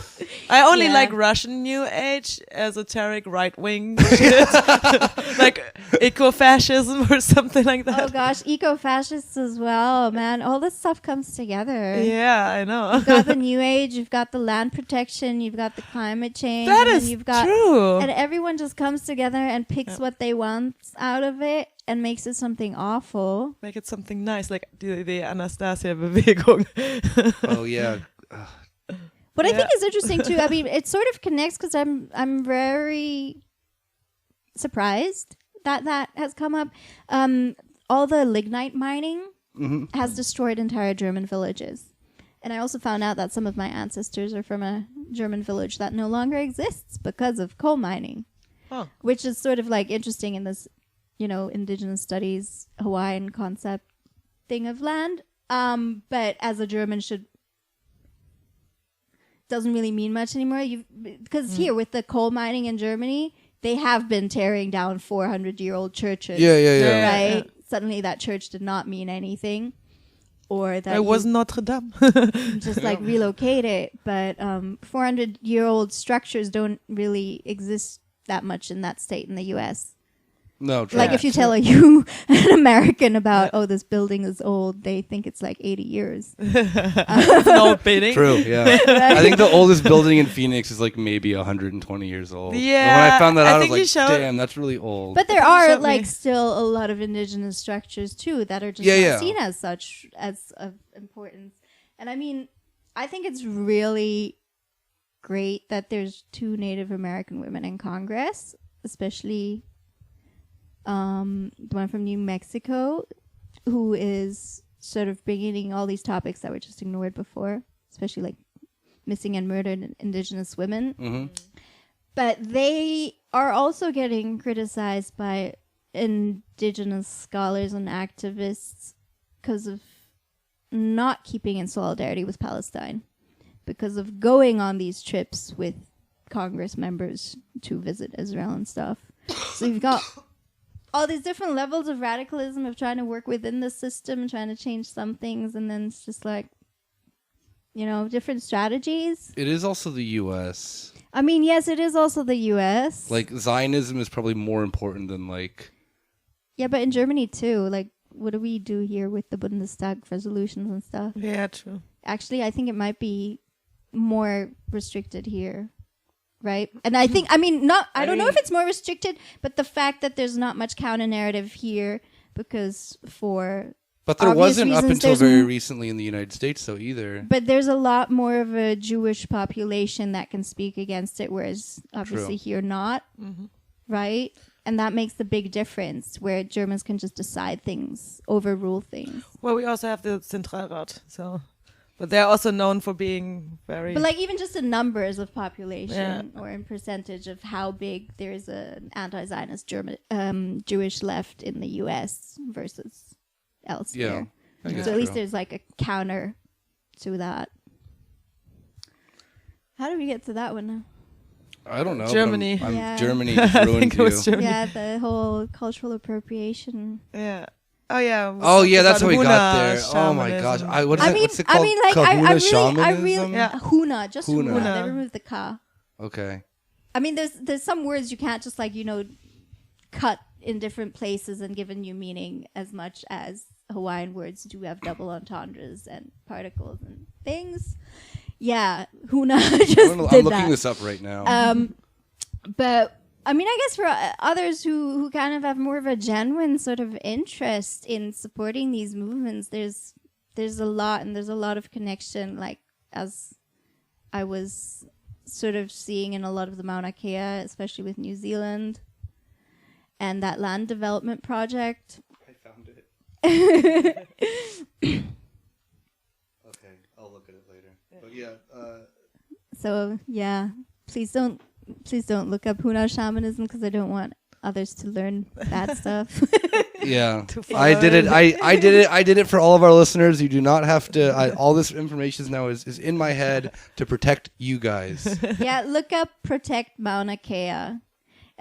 I only like Russian New Age, esoteric right-wing shit. Like eco-fascism or something like that. Oh gosh, eco-fascists as well, man. All this stuff comes together. Yeah, I know. You've got the New Age, you've got the land protection, you've got the climate change. That is true. And everyone just comes together and picks what they want out of it and makes it something awful. Make it something nice, like the Anastasia-Bewegung. Oh yeah. What I think is interesting too, I mean, it sort of connects because I'm very surprised that has come up. All the lignite mining has destroyed entire German villages. And I also found out that some of my ancestors are from a German village that no longer exists because of coal mining. Oh. Which is sort of like interesting in this, Indigenous studies, Hawaiian concept thing of land. But as a German doesn't really mean much anymore. Because here with the coal mining in Germany, they have been tearing down 400-year-old churches. Yeah. Right? Yeah. Suddenly that church did not mean anything. Or that it was Notre Dame. just like relocate it. But 400-year-old structures don't really exist that much in that state in the U.S. No, true. Like if you tell an American about, this building is old, they think it's like 80 years. It's an old building. True, yeah. I think the oldest building in Phoenix is like maybe 120 years old. Yeah. And when I found that out, I was like, showed... damn, that's really old. But there are like still a lot of Indigenous structures too that are just not seen as such as of importance. And I mean, I think it's really great that there's 2 Native American women in Congress, especially the one from New Mexico, who is sort of bringing all these topics that were just ignored before, especially like missing and murdered Indigenous women. Mm-hmm. But they are also getting criticized by Indigenous scholars and activists because of not keeping in solidarity with Palestine, because of going on these trips with Congress members to visit Israel and stuff. So you've got all these different levels of radicalism of trying to work within the system, trying to change some things, and then it's just like, different strategies. It is also the U.S. I mean, yes, it is also the U.S. Like, Zionism is probably more important than, like... Yeah, but in Germany, too. Like, what do we do here with the Bundestag resolutions and stuff? Yeah, true. Actually, I think it might be more restricted here. Right? And I think, I mean, I don't know if it's more restricted, but the fact that there's not much counter-narrative here because for... But there wasn't up reasons, until very recently in the United States, though, either. But there's a lot more of a Jewish population that can speak against it, whereas obviously here not, right? And that makes the big difference, where Germans can just decide things, overrule things. Well, we also have the Zentralrat, so... But they're also known for being very... But like even just in numbers of population or in percentage of how big there is an anti-Zionist Jewish left in the U.S. versus elsewhere. Yeah, so at least there's like a counter to that. How do we get to that one now? I don't know. Germany. Germany just ruined you. Germany. Yeah, the whole cultural appropriation. Yeah. Oh yeah. Oh yeah, that's how we got there. Shamanism. Oh my gosh. What's it called? I mean, like I really, Huna, just Huna. Huna. They removed the ka. Okay. I mean, there's some words you can't just like cut in different places and give a new meaning as much as Hawaiian words do have double entendres and particles and things. Yeah, Huna just I'm did looking that. this up right now. But I mean, I guess for others who kind of have more of a genuine sort of interest in supporting these movements, there's a lot, and there's a lot of connection, like as I was sort of seeing in a lot of the Mauna Kea, especially with New Zealand, and that land development project. I found it. Okay, I'll look at it later. But yeah. So yeah, please don't look up Huna shamanism because I don't want others to learn that stuff. Yeah, I did it. I did it for all of our listeners. You do not have to. All this information now is in my head to protect you guys. Yeah, look up Protect Mauna Kea.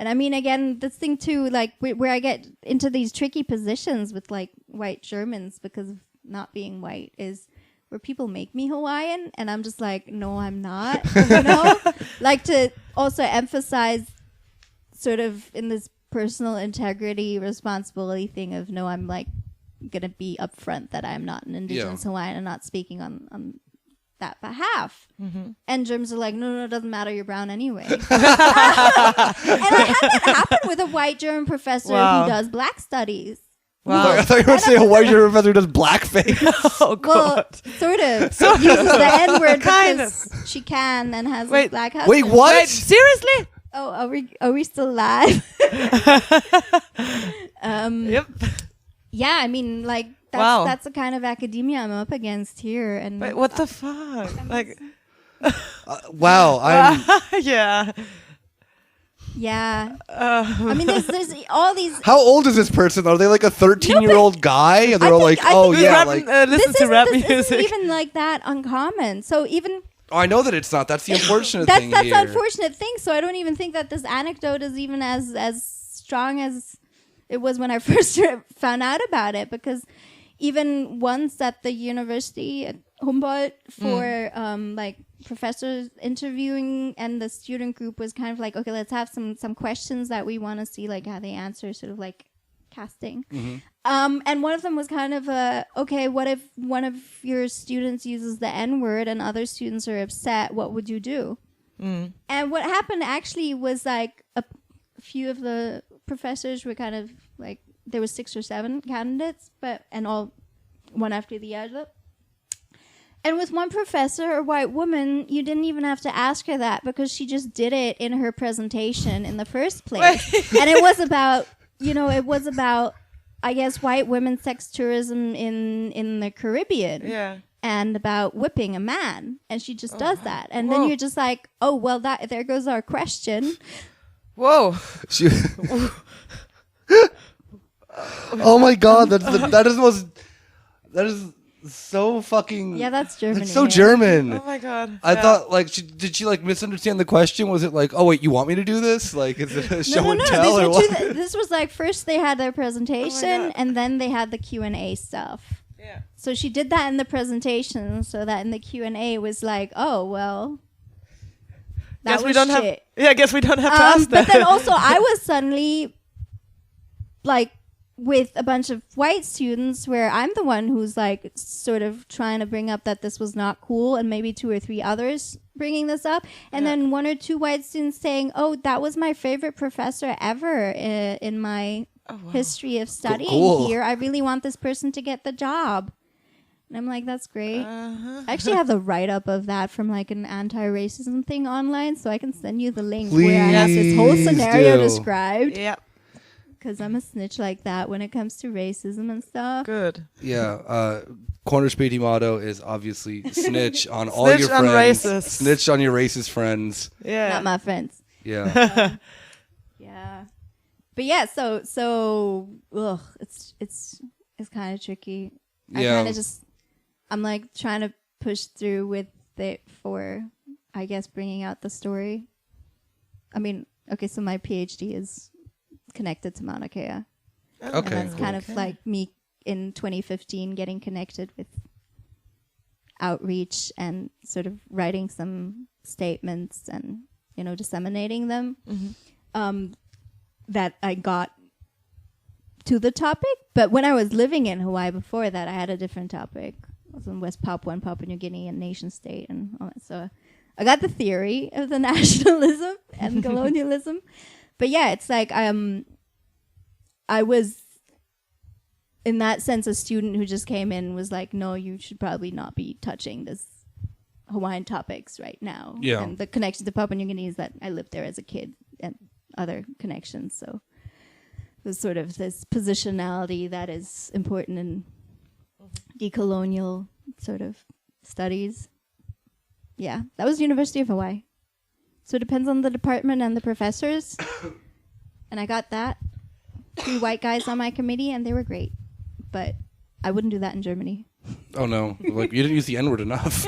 And I mean, again, this thing too, like where I get into these tricky positions with like white Germans because of not being white is where people make me Hawaiian, and I'm just like, no, I'm not. Like to also emphasize sort of in this personal integrity responsibility thing of no, I'm like gonna be upfront that I'm not an Indigenous Hawaiian and not speaking on that behalf. And Germans are like, no, it doesn't matter, you're brown anyway. And I had that happen with a white German professor who does black studies. Wow. I thought you were going to say a white German professor who does blackface. Oh, God. Well, sort of. Uses the N-word because she can and has a black husband. Wait, what? Wait, seriously? Oh, are we still live? Yep. Yeah, I mean, like, that's the kind of academia I'm up against here. And wait, what the fuck? Like, wow. yeah. Yeah. I mean, there's all these... How old is this person? Are they like a 13-year-old guy? And they're all like, oh, yeah. Listen to rap music. This isn't even like that uncommon. So even... Oh, I know that it's not. That's the unfortunate thing That's here. the unfortunate thing. So I don't even think that this anecdote is even as strong as it was when I first found out about it. Because even once at the university at Humboldt for like professors interviewing, and the student group was kind of like, okay, let's have some questions that we want to see like how they answer, sort of like casting. And one of them was kind of okay, what if one of your students uses the N-word and other students are upset? What would you do? And what happened actually was like a few of the professors were kind of like, there was 6 or 7 candidates, and all one after the other. And with one professor, a white woman, you didn't even have to ask her that because she just did it in her presentation in the first place. And it was about, I guess, white women's sex tourism in the Caribbean. Yeah. And about whipping a man. And she just does that. And then you're just like, oh, well, there goes our question. Whoa. Oh my God, that is so fucking... Yeah, that's Germany. That's so German. Oh my God. I thought, like, did she like misunderstand the question? Was it like, oh wait, you want me to do this? Like, is it a show and tell or what? This was like, first they had their presentation and then they had the Q&A stuff. Yeah. Yeah. So she did that in the presentation, so that in the Q&A it was like, oh, well, that Guess was we don't shit. I guess we don't have to ask that. But then also I was suddenly like with a bunch of white students where I'm the one who's like sort of trying to bring up that this was not cool, and maybe 2 or 3 others bringing this up, and then 1 or 2 white students saying, oh, that was my favorite professor ever in my history of studying Cool. here. I really want this person to get the job. And I'm like, that's great. I actually have the write-up of that from like an anti-racism thing online, so I can send you the link where I have this whole Please scenario do. described. Yeah. Because I'm a snitch like that when it comes to racism and stuff. Good. Yeah. Corner Späti motto is obviously snitch on all Snitch your on friends. racists. Snitch on your racist friends. Yeah. Not my friends. Yeah. Yeah. But yeah, so it's kind of tricky. I Yeah. kind of I'm like trying to push through with it for, I guess, bringing out the story. I mean, okay, so my PhD is connected to Mauna Kea. Okay. And that's cool. kind of like me in 2015 getting connected with outreach and sort of writing some statements and, disseminating them. That I got to the topic. But when I was living in Hawaii before that, I had a different topic. I was in West Papua and Papua New Guinea and nation state and all that. So I got the theory of the nationalism and colonialism. But yeah, it's like I was, in that sense, a student who just came in and was like, no, you should probably not be touching this Hawaiian topics right now. Yeah. And the connection to Papua New Guinea is that I lived there as a kid and other connections. So there's sort of this positionality that is important in decolonial sort of studies. Yeah, that was University of Hawaii. So it depends on the department and the professors. And I got that. 2 white guys on my committee, and they were great. But I wouldn't do that in Germany. Oh, no. Like, you didn't use the N-word enough.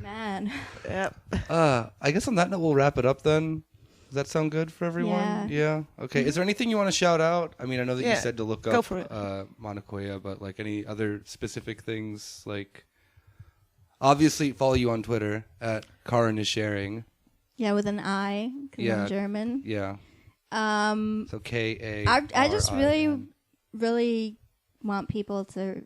Man. Yep. I guess on that note, we'll wrap it up then. Does that sound good for everyone? Yeah. Okay. Is there anything you want to shout out? I mean, I know that you said to look Go up for it. Mauna Kea, but like any other specific things? Like, obviously, follow you on Twitter at Karin is sharing. Yeah, with an I, because I'm German. Yeah. So K-A. I just really want people to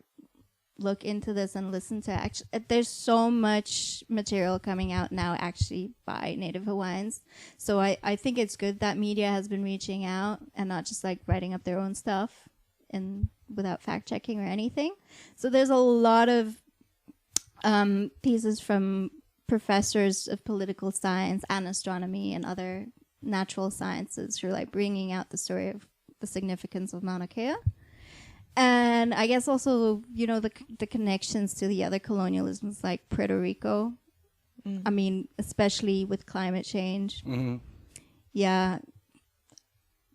look into this and listen to there's so much material coming out now actually by Native Hawaiians. So I think it's good that media has been reaching out and not just like writing up their own stuff and without fact checking or anything. So there's a lot of pieces from professors of political science and astronomy and other natural sciences who are like bringing out the story of the significance of Mauna Kea. And I guess also, the connections to the other colonialisms like Puerto Rico. I mean, especially with climate change. Mm-hmm. Yeah.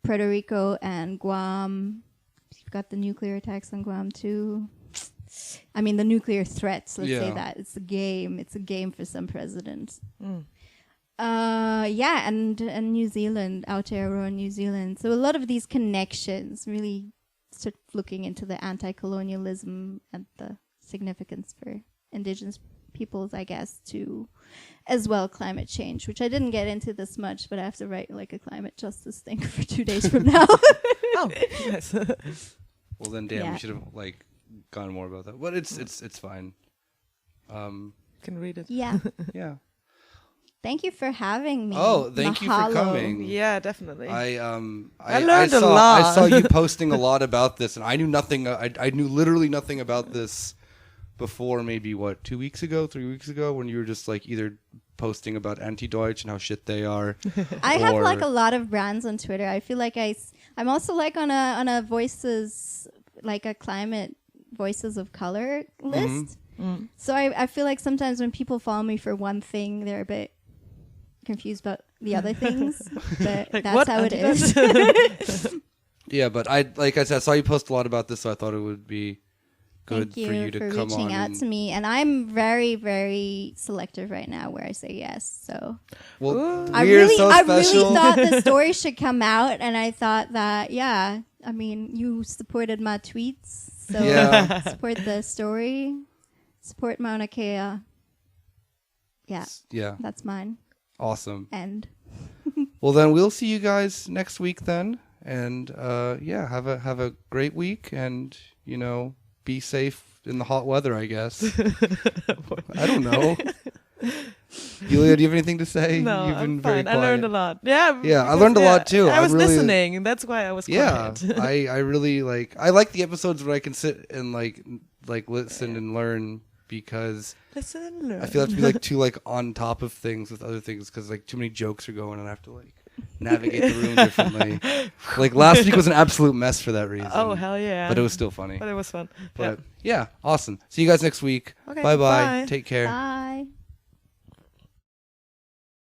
Puerto Rico and Guam. You've got the nuclear attacks on Guam too. I mean, the nuclear threats, let's say that. It's a game. It's a game for some presidents. And New Zealand, Aotearoa, New Zealand. So a lot of these connections really start looking into the anti-colonialism and the significance for indigenous peoples, I guess, to as well climate change, which I didn't get into this much, but I have to write like a climate justice thing for 2 days from now. Oh, yes. Well, then, damn, we should have like gone more about that. But it's fine. You can read it. Yeah. Yeah. Thank you for having me. Oh, thank you for Mahalo. coming. Yeah, definitely. I learned a lot. I saw you posting a lot about this, and I knew nothing. I knew literally nothing about this before maybe 2 weeks ago, 3 weeks ago, when you were just like either posting about anti-Deutsch and how shit they are. I have like a lot of brands on Twitter. I feel like I'm also like on a voices, like a climate voices of color list. So I feel like sometimes when people follow me for one thing, they're a bit confused about the other things, but Like, that's what how it is. Yeah, but I said, I saw you post a lot about this, so I thought it would be good Thank for you to for come reaching on. out to me, and I'm very, very selective right now where I say yes. So Well, I we're really, so I special. really thought the story should come out, and I thought that I mean, you supported my tweets, So Yeah. support the story. Support Mauna Kea. Yeah, Yeah. that's mine. Awesome. End. Well, then we'll see you guys next week then. And yeah, have a great week, and be safe in the hot weather, I guess. I don't know. Yulia, do you have anything to say? No, You've been I'm very fine. quiet. I learned a lot. Yeah. Yeah, I because, learned a lot too. I was really, listening. That's why I was Yeah, quiet. I really I like the episodes where I can sit and like listen and learn, because Listen and learn. I feel I have to be too on top of things with other things, because too many jokes are going and I have to navigate the room differently. Last week was an absolute mess for that reason. Oh, hell yeah. But it was still funny. But it was fun. But yeah, awesome. See you guys next week. Okay, Bye-bye. bye. Take care. Bye.